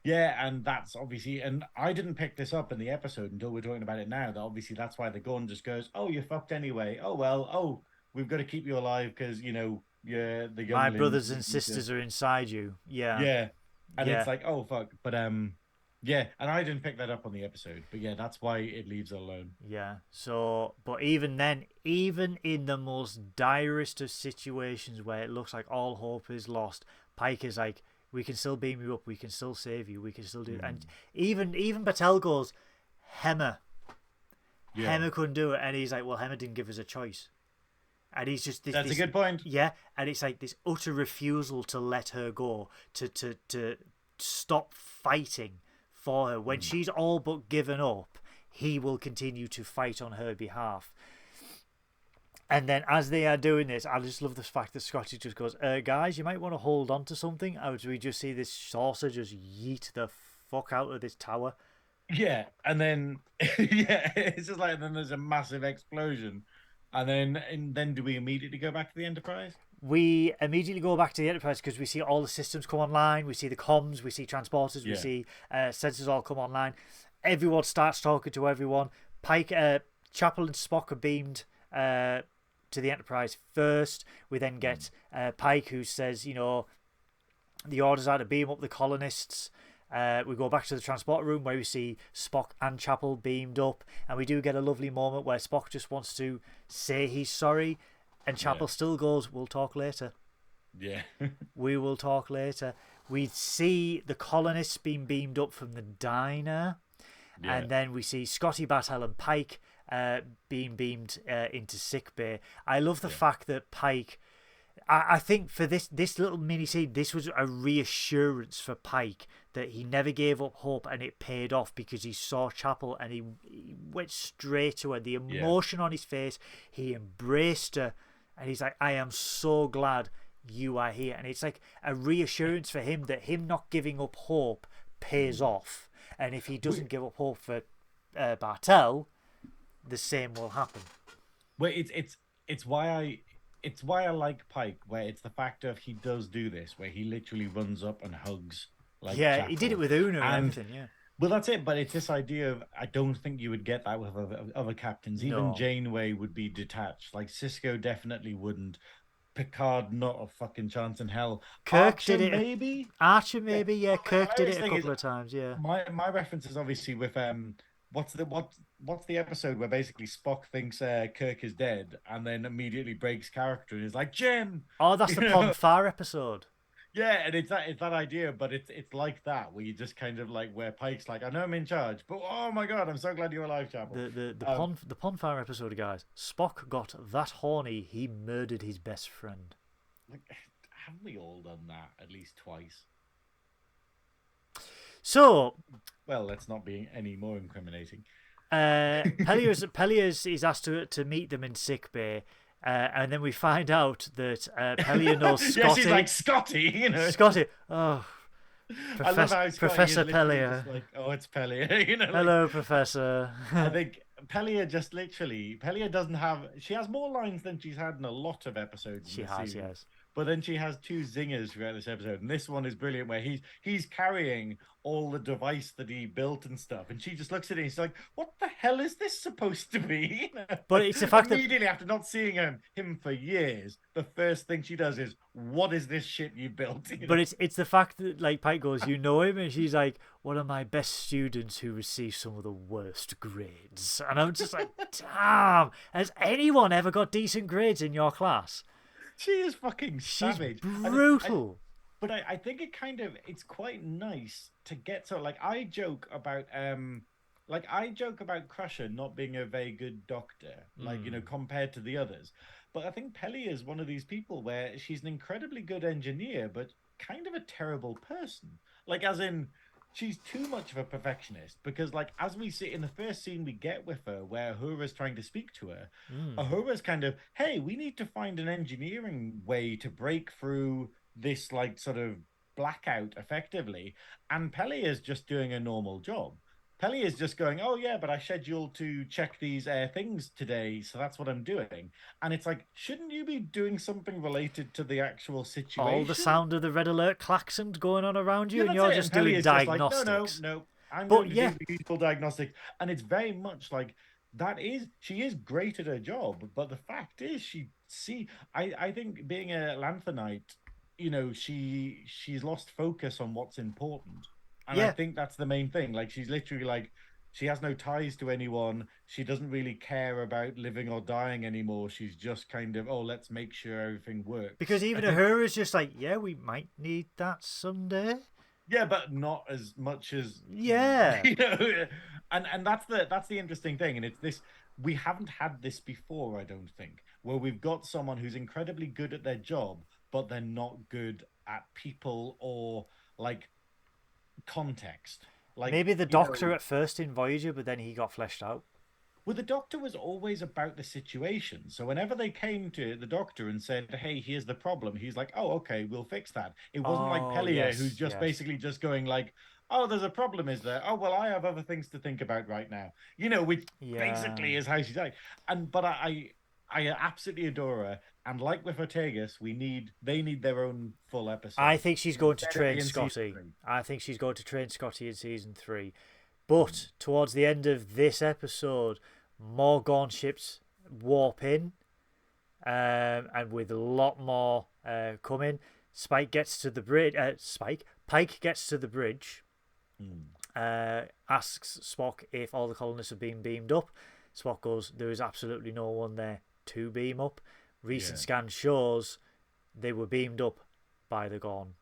yeah, and that's obviously, and I didn't pick this up in the episode until we're talking about it now. That obviously that's why the Gorn just goes, "Oh, you're fucked anyway. Oh well. Oh, we've got to keep you alive because you're the My youngling, brothers and sisters are inside you." Yeah, and it's like, oh fuck, but yeah, and I didn't pick that up on the episode, but yeah, that's why it leaves it alone. Yeah. So, but even then, even in the most direst of situations where it looks like all hope is lost, Pike is like, "We can still beam you up. We can still save you. We can still do." And even Battelle goes, "Hemmer, Hemmer couldn't do it," and he's like, "Well, Hemmer didn't give us a choice." And he's just that's a good point. Yeah, and it's like this utter refusal to let her go, to stop fighting for her when she's all but given up. He will continue to fight on her behalf. And then as they are doing this, I just love the fact that Scotty just goes, "Guys, you might want to hold on to something." As we just see this saucer just yeet the fuck out of this tower. Yeah, and then it's just like then there's a massive explosion. And then do we immediately go back to the Enterprise? We immediately go back to the Enterprise because we see all the systems come online. We see the comms, we see transporters, we see sensors all come online. Everyone starts talking to everyone. Pike, Chapel and Spock are beamed to the Enterprise first. We then get Pike, who says, the orders are to beam up the colonists. We go back to the transporter room where we see Spock and Chapel beamed up, and we do get a lovely moment where Spock just wants to say he's sorry, and Chapel still goes, "We'll talk later." Yeah. We will talk later. We see the colonists being beamed up from the diner, and then we see Scotty, Battelle, and Pike being beamed into sickbay. I love the fact that Pike, I think for this little mini scene, this was a reassurance for Pike that he never gave up hope, and it paid off because he saw Chapel and he went straight to her. The emotion on his face, he embraced her, and he's like, "I am so glad you are here." And it's like a reassurance for him that him not giving up hope pays off. And if he doesn't give up hope for Battelle, the same will happen. Well, it's why I like Pike, where it's the fact of he does do this, where he literally runs up and hugs. Like Chapel. He did it with Una and everything. Yeah. Well, that's it. But it's this idea of I don't think you would get that with other captains. Even Janeway would be detached. Like Sisko definitely wouldn't. Picard, not a fucking chance in hell. Kirk Archer, did it. Maybe. Archer, maybe. Yeah. Kirk did it a couple of times. Yeah. My reference is obviously with what's the episode where basically Spock thinks Kirk is dead and then immediately breaks character and is like, "Jim." Oh, that's the Pon Farr episode. Yeah, and it's that idea, but it's like that where you just kind of like where Pike's like, "I know I'm in charge, but oh my god, I'm so glad you're alive, Chapel." The Pon Farr episode, guys. Spock got that horny, he murdered his best friend. Like, haven't we all done that at least twice? So, well, let's not be any more incriminating. Pelias is asked to meet them in sickbay. And then we find out that Pelia knows Scotty. Yeah, she's like, "Scotty," Scotty. Oh, Professor Pelia. Like, "Oh, it's Pelia," Hello, Professor. I think Pelia Pelia doesn't have. She has more lines than she's had in a lot of episodes. She has, yes. But then she has two zingers throughout this episode, and this one is brilliant, where he's carrying all the device that he built and stuff, and she just looks at it and she's like, "What the hell is this supposed to be?" But it's the fact that immediately after not seeing him for years, the first thing she does is, "What is this shit you built?" But it's the fact that like Pike goes, "You know him," and she's like, "One of my best students who received some of the worst grades," and I'm just like, "Damn, has anyone ever got decent grades in your class?" She is fucking She's savage. brutal. But I think it's quite nice to get to, like, I joke about Crusher not being a very good doctor, like, compared to the others. But I think Pelly is one of these people where she's an incredibly good engineer, but kind of a terrible person. Like, as in, she's too much of a perfectionist, because, like, as we see in the first scene we get with her, where Uhura's trying to speak to her, Uhura's kind of, "Hey, we need to find an engineering way to break through this, like, sort of blackout effectively." And Pelly is just doing a normal job. Pelly is just going, "Oh yeah, but I scheduled to check these things today, so that's what I'm doing." And it's like, shouldn't you be doing something related to the actual situation? All the sound of the red alert klaxon going on around you, Yeah, and you're it. just And Pelly doing is diagnostics. Just like, no. I'm going to do the useful diagnostics. And it's very much like, she is great at her job, but the fact is I think being a Lanthanite, she's lost focus on what's important. And I think that's the main thing. Like, she's literally like, she has no ties to anyone. She doesn't really care about living or dying anymore. She's just kind of, let's make sure everything works. Because even her is just like, yeah, we might need that someday. Yeah, but not as much as and that's the interesting thing, and it's this, we haven't had this before, I don't think, where we've got someone who's incredibly good at their job, but they're not good at people or, like, context. Like, maybe the Doctor at first in Voyager, but then he got fleshed out. Well, the Doctor was always about the situation. So whenever they came to the Doctor and said, "Hey, here's the problem," he's like, "Oh, okay, we'll fix that." It wasn't like Pellier, who's just basically just going like, "Oh, there's a problem, is there? Oh, well, I have other things to think about right now." Which basically is how she's like. But I absolutely adore her. And like with Ortegas, they need their own full episode. I think she's going to train Scotty. I think she's going to train Scotty in season 3. But towards the end of this episode, more Gorn ships warp in, and with a lot more coming. Pike gets to the bridge. Asks Spock if all the colonists have been beamed up. Spock goes, "There is absolutely no one there to beam up. Recent scan shows they were beamed up by the Gorn."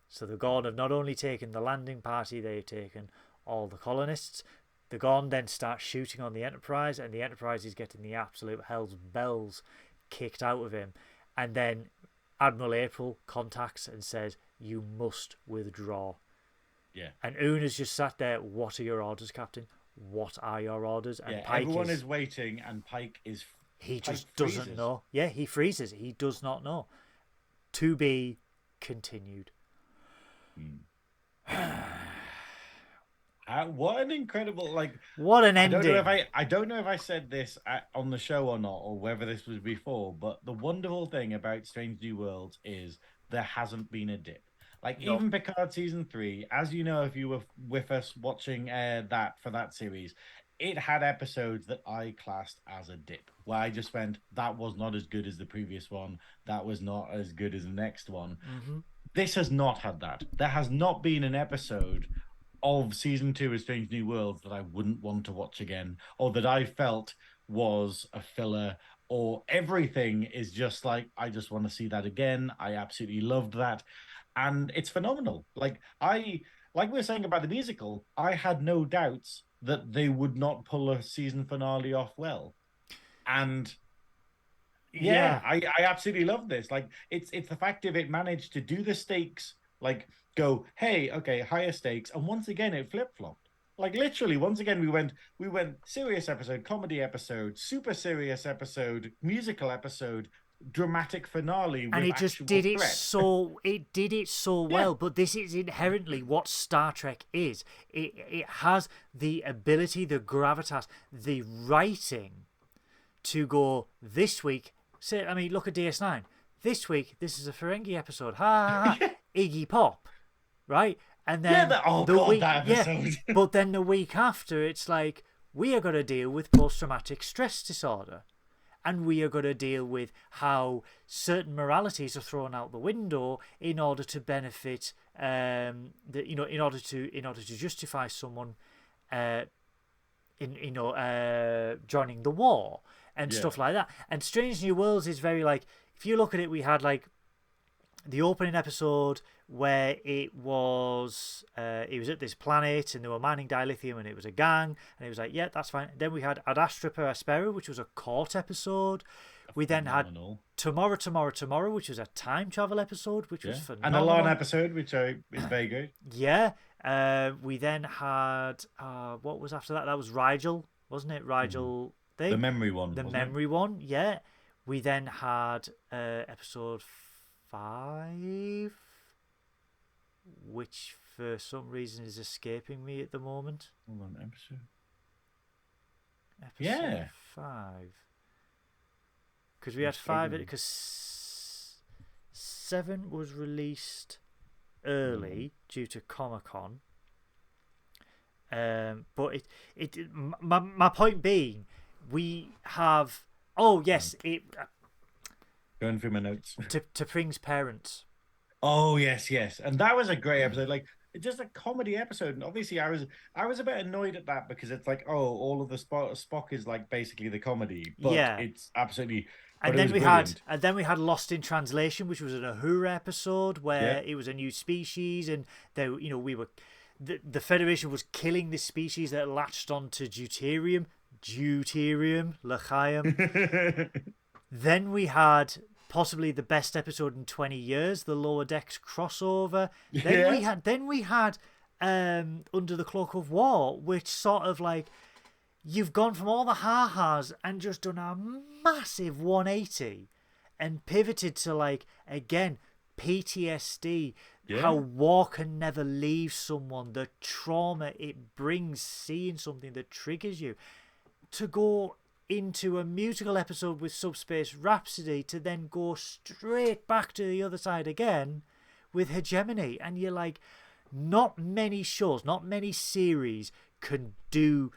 So the Gorn have not only taken the landing party, they've taken all the colonists. The Gorn then start shooting on the Enterprise, and the Enterprise is getting the absolute hell's bells kicked out of him. And then Admiral April contacts and says, "You must withdraw." Yeah. And Una's just sat there, "What are your orders, Captain? What are your orders?" And Pike everyone is waiting, and Pike is... He just doesn't know. Yeah, he freezes. He does not know. To be continued. What an incredible, like... What an ending. I don't know if I said this on the show or not, or whether this was before, but the wonderful thing about Strange New Worlds is there hasn't been a dip. Like, even Picard season 3, as you know, if you were with us watching for that series, it had episodes that I classed as a dip, where I just went, that was not as good as the previous one, that was not as good as the next one. This has not had that. There has not been an episode of season 2 of Strange New Worlds that I wouldn't want to watch again, or that I felt was a filler, or everything is just like, I just want to see that again. I absolutely loved that. And it's phenomenal. Like we were saying about the musical, I had no doubts that they would not pull a season finale off well. And I absolutely love this. Like, it's the fact of it managed to do the stakes, like, go, hey, okay, higher stakes, and once again it flip-flopped. Like, literally, once again we went serious episode, comedy episode, super serious episode, musical episode, dramatic finale, and it just did it so well. But this is inherently what Star Trek is. It has the ability, the gravitas, the writing to go, this week, say, I mean, look at DS9. this week this is a Ferengi episode. Ha ha ha. Iggy Pop, right? And Yeah, then oh the god, week, that episode. but then the week after, it's like we are going to deal with post-traumatic stress disorder, and we are going to deal with how certain moralities are thrown out the window in order to benefit, in order to justify someone, joining the war and stuff like that. And Strange New Worlds is very like, if you look at it, we had like the opening episode where it was at this planet and they were mining dilithium and it was a gang and it was like, yeah, that's fine. Then we had Ad Astra per Aspera, which was a court episode. We then had Tomorrow, which was a time travel episode, which was phenomenal. And a Lana episode, which is very good. Yeah. We then had what was after that? That was Rigel, wasn't it? Rigel thing. The memory one. The memory one, yeah. We then had episode 5, which for some reason is escaping me at the moment. Hold on, episode yeah. 5. Because we had 5, because 7 was released early due to Comic-Con. But my point being, we have... Oh, yes, going through my notes. T'Pring's parents. Oh, yes. And that was a great episode. Like, it's just a comedy episode. And obviously, I was a bit annoyed at that because it's like, oh, all of the Spock is like basically the comedy. But it's absolutely... And then we had Lost in Translation, which was an Uhura episode where it was a new species, and the Federation was killing this species that latched onto deuterium, L'chaim. Then we had possibly the best episode in 20 years, the Lower Decks crossover. Then we had Under the Cloak of War, which sort of like, you've gone from all the ha-has and just done a massive 180 and pivoted to, like, again, PTSD, how war can never leave someone, the trauma it brings, seeing something that triggers you, to go into a musical episode with Subspace Rhapsody, to then go straight back to the other side again with Hegemony. And you're like, not many shows, not many series can do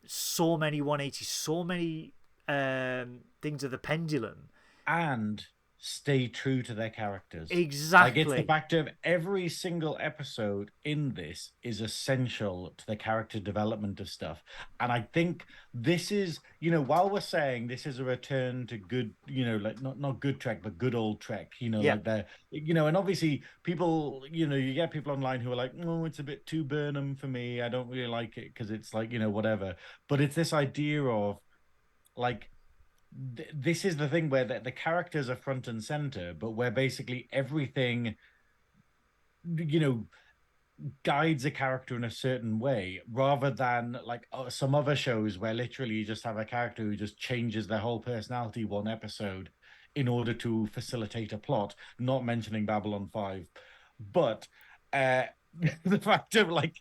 so many 180s, so many things of the pendulum, and stay true to their characters. Exactly. Like, it's the fact of every single episode in this is essential to the character development of stuff. And I think this is, while we're saying this is a return to good, like not good Trek, but good old Trek, like the, and obviously people, you get people online who are like, oh, it's a bit too Burnham for me. I don't really like it because it's like, whatever. But it's this idea of like, this is the thing where the characters are front and center, but where basically everything, guides a character in a certain way, rather than like some other shows where literally you just have a character who just changes their whole personality one episode in order to facilitate a plot. Not mentioning Babylon 5, but the fact of like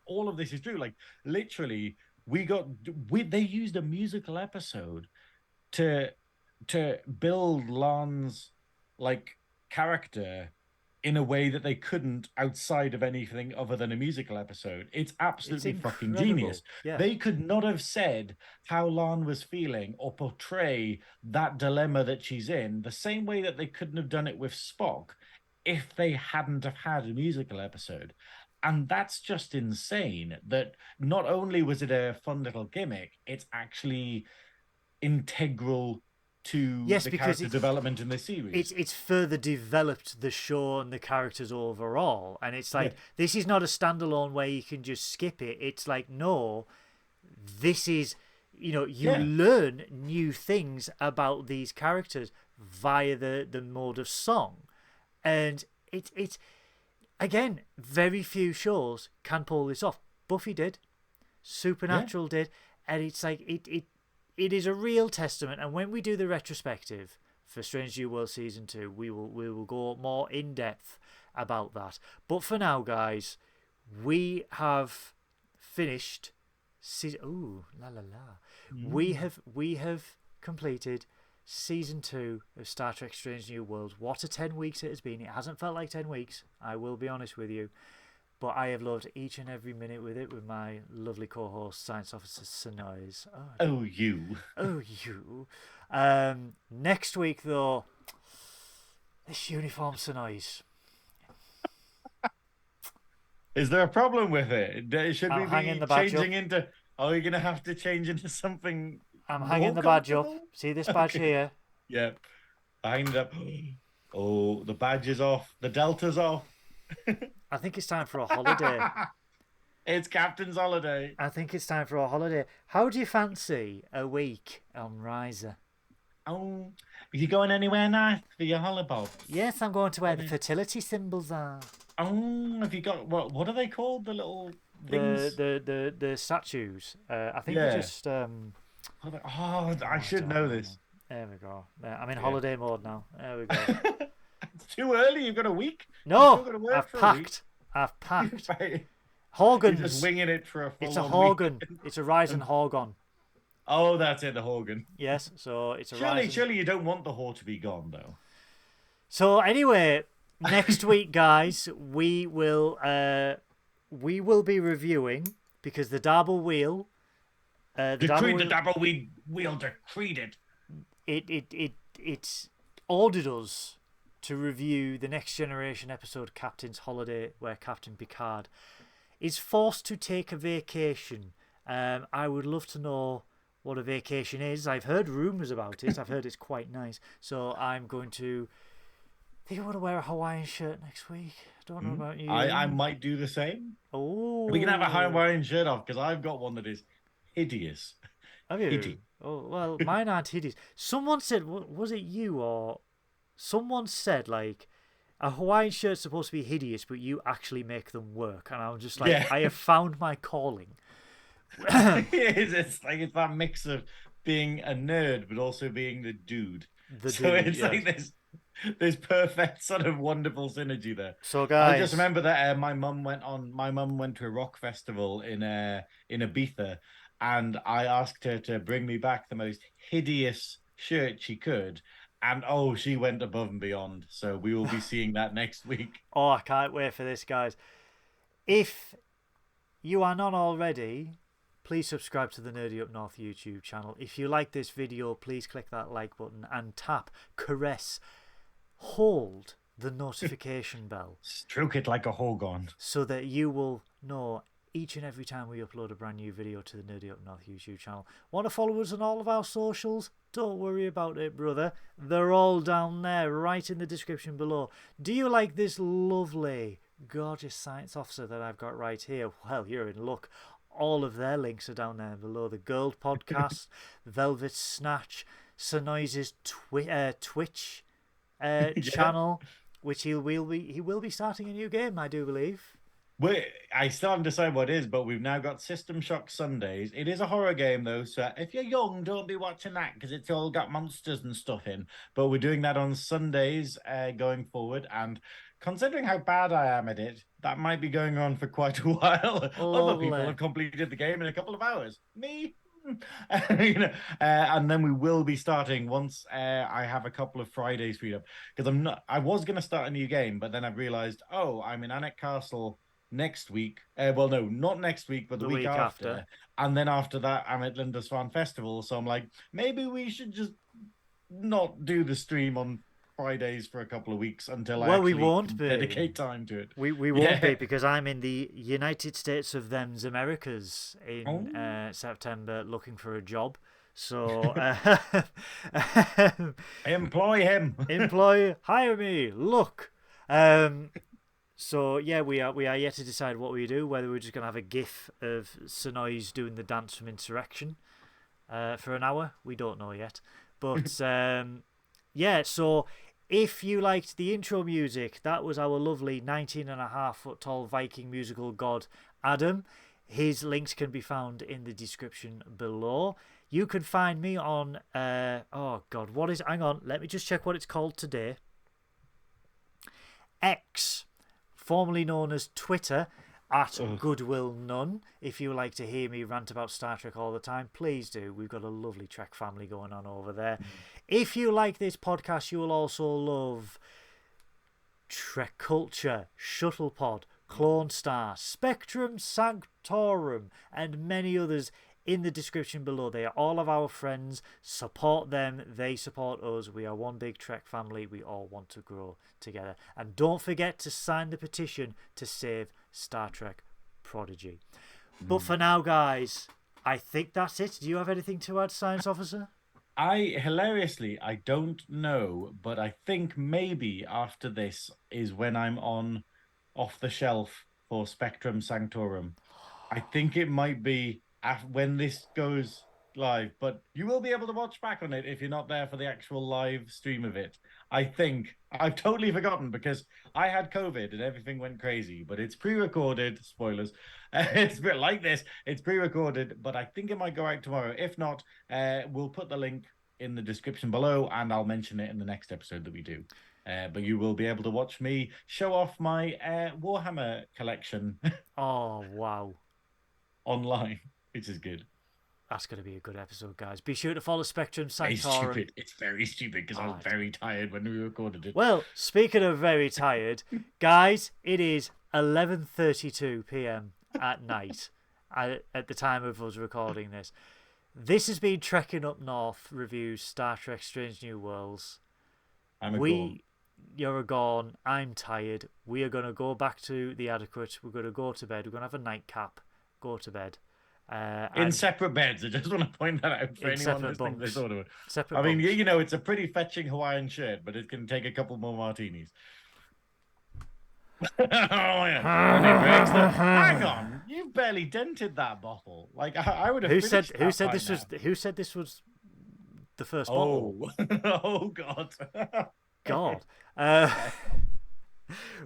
all of this is true. Like, literally, they used a musical episode to build Lan's like character in a way that they couldn't outside of anything other than a musical episode. It's absolutely fucking genius. Yeah. They could not have said how Lan was feeling or portray that dilemma that she's in the same way that they couldn't have done it with Spock if they hadn't have had a musical episode. And that's just insane, that not only was it a fun little gimmick, it's actually integral to the character development in the series. It's further developed the show and the characters overall. And it's like, this is not a standalone where you can just skip it. It's like, no, this is, you learn new things about these characters via the mode of song. And it's again, very few shows can pull this off. Buffy did, Supernatural did, and it's like it is a real testament. And when we do the retrospective for Strange New World season 2, we will go more in depth about that. But for now, guys, we have finished season. Ooh, la la la. We have completed Season 2 of Star Trek Strange New Worlds. What a 10 weeks it has been. It hasn't felt like 10 weeks, I will be honest with you. But I have loved each and every minute with it with my lovely co-host, Science Officer Synoiz. Oh, you. Oh, you. Next week, though, this uniform Synoiz. Is there a problem with it? Should we be changing into... Are we going to have to change into something I'm hanging the badge up. See this badge here? Yeah. I hanged up. Oh, the badge is off. The delta's off. I think it's time for a holiday. It's Captain's holiday. I think it's time for a holiday. How do you fancy a week on Riser? Oh, are you going anywhere nice for your holiday? Yes, I'm going to where the fertility symbols are. Oh, have you got what are they called? The little things? The statues. I think they're just I should know this. There we go. I'm in holiday mode now. There we go. It's too early. You've got a week. No, I've packed. Horgans. You're just winging it for a full. It's a Horgan. It's a Ryzen Horgon. Oh, that's it, the Horgan. Yes, so it's a Ryzen. Surely you don't want the Hor to be gone, though. So anyway, next week, guys, we will be reviewing, because the Dabble Wheel. The Dabble Wheel decreed it. It ordered us to review the Next Generation episode Captain's Holiday, where Captain Picard is forced to take a vacation. I would love to know what a vacation is. I've heard rumours about it. I've heard it's quite nice. So I'm going to... I think I want to wear a Hawaiian shirt next week. I don't know about you. I might do the same. Oh, we can have a Hawaiian shirt off, because I've got one that is hideous. Have you? Oh, well, mine aren't hideous. Someone said, was it you or... Someone said, like, a Hawaiian shirt's supposed to be hideous, but you actually make them work. And I was just like, I have found my calling. It's like, it's that mix of being a nerd, but also being the dude. It's like this perfect sort of wonderful synergy there. So, guys, I just remember that my mum went to a rock festival in Ibiza, and I asked her to bring me back the most hideous shirt she could. And she went above and beyond. So we will be seeing that next week. Oh, I can't wait for this, guys. If you are not already, please subscribe to the Nerdy Up North YouTube channel. If you like this video, please click that like button and tap, caress, hold the notification bell. Stroke it like a Horgon. So that you will know each and every time we upload a brand new video to the Nerdy Up North YouTube channel. Want to follow us on all of our socials? Don't worry about it, brother. They're all down there, right in the description below. Do you like this lovely, gorgeous science officer that I've got right here? Well, you're in luck. All of their links are down there below. The Girl Podcast, Velvet Snatch, Synoiz's Twitch channel, which he will be starting a new game, I do believe. I still haven't decided what it is, but we've now got System Shock Sundays. It is a horror game, though, so if you're young, don't be watching that, because it's all got monsters and stuff in. But we're doing that on Sundays going forward, and considering how bad I am at it, that might be going on for quite a while. Other people have completed the game in a couple of hours. Me? And then we will be starting once I have a couple of Fridays freed up, because I was going to start a new game, but then I realized, I'm in Alnwick Castle next week. Well, no, not next week, but the week after. And then after that, I'm at Lindisfarne Festival. So I'm like, maybe we should just not do the stream on Fridays for a couple of weeks until we won't dedicate time to it. We won't be, because I'm in the United States of Them's Americas in September looking for a job. So employ him. Hire me. Look. So yeah, we are yet to decide what we do. Whether we're just gonna have a GIF of Synoiz doing the dance from Insurrection for an hour, we don't know yet. But yeah. So if you liked the intro music, that was our lovely 19.5-foot tall Viking musical god Adam. His links can be found in the description below. You can find me on hang on, let me just check what it's called today. X, formerly known as Twitter, at Goodwill None. If you like to hear me rant about Star Trek all the time, please do. We've got a lovely Trek family going on over there. If you like this podcast, you will also love Trek Culture, Shuttlepod, Clone Star, Spectrum Sanctorum, and many others in the description below. They are all of our friends. Support them. They support us. We are one big Trek family. We all want to grow together. And don't forget to sign the petition to save Star Trek Prodigy. But for now, guys, I think that's it. Do you have anything to add, Science Officer? I don't know, but I think maybe after this is when I'm on off the shelf for Spectrum Sanctorum. I think it might be when this goes live, but you will be able to watch back on it if you're not there for the actual live stream of it. I think I've totally forgotten because I had COVID and everything went crazy, but it's pre-recorded. Spoilers. It's a bit like this. It's pre-recorded, but I think it might go out tomorrow. If not, we'll put the link in the description below and I'll mention it in the next episode that we do. But you will be able to watch me show off my Warhammer collection. Oh, wow. Online, which is good. That's going to be a good episode, guys. Be sure to follow Spectrum Sanctorum. It's stupid. It's very stupid because I was very tired when we recorded it. Well, speaking of very tired, guys, it is 11:32 p.m. at night at the time of us recording this. This has been Trekking Up North reviews Star Trek Strange New Worlds. You're a Gorn. I'm tired. We are going to go back to the Adequate. We're going to go to bed. We're going to have a nightcap. Go to bed. In separate beds. I just want to point that out for anyone listening to this audio. Separate I mean, bunks. you know, it's a pretty fetching Hawaiian shirt, but it can take a couple more martinis. Oh, yeah. Hang on, you barely dented that bottle. Like I would have. Who said this was the first bottle? Oh God. God.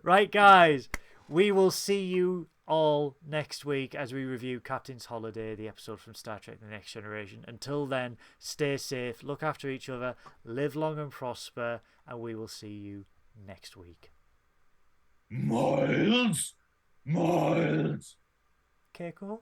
Right, guys. We will see you all next week as we review Captain's Holiday, the episode from Star Trek The Next Generation. Until then, stay safe, look after each other, live long and prosper, and we will see you next week. Miles. Keiko?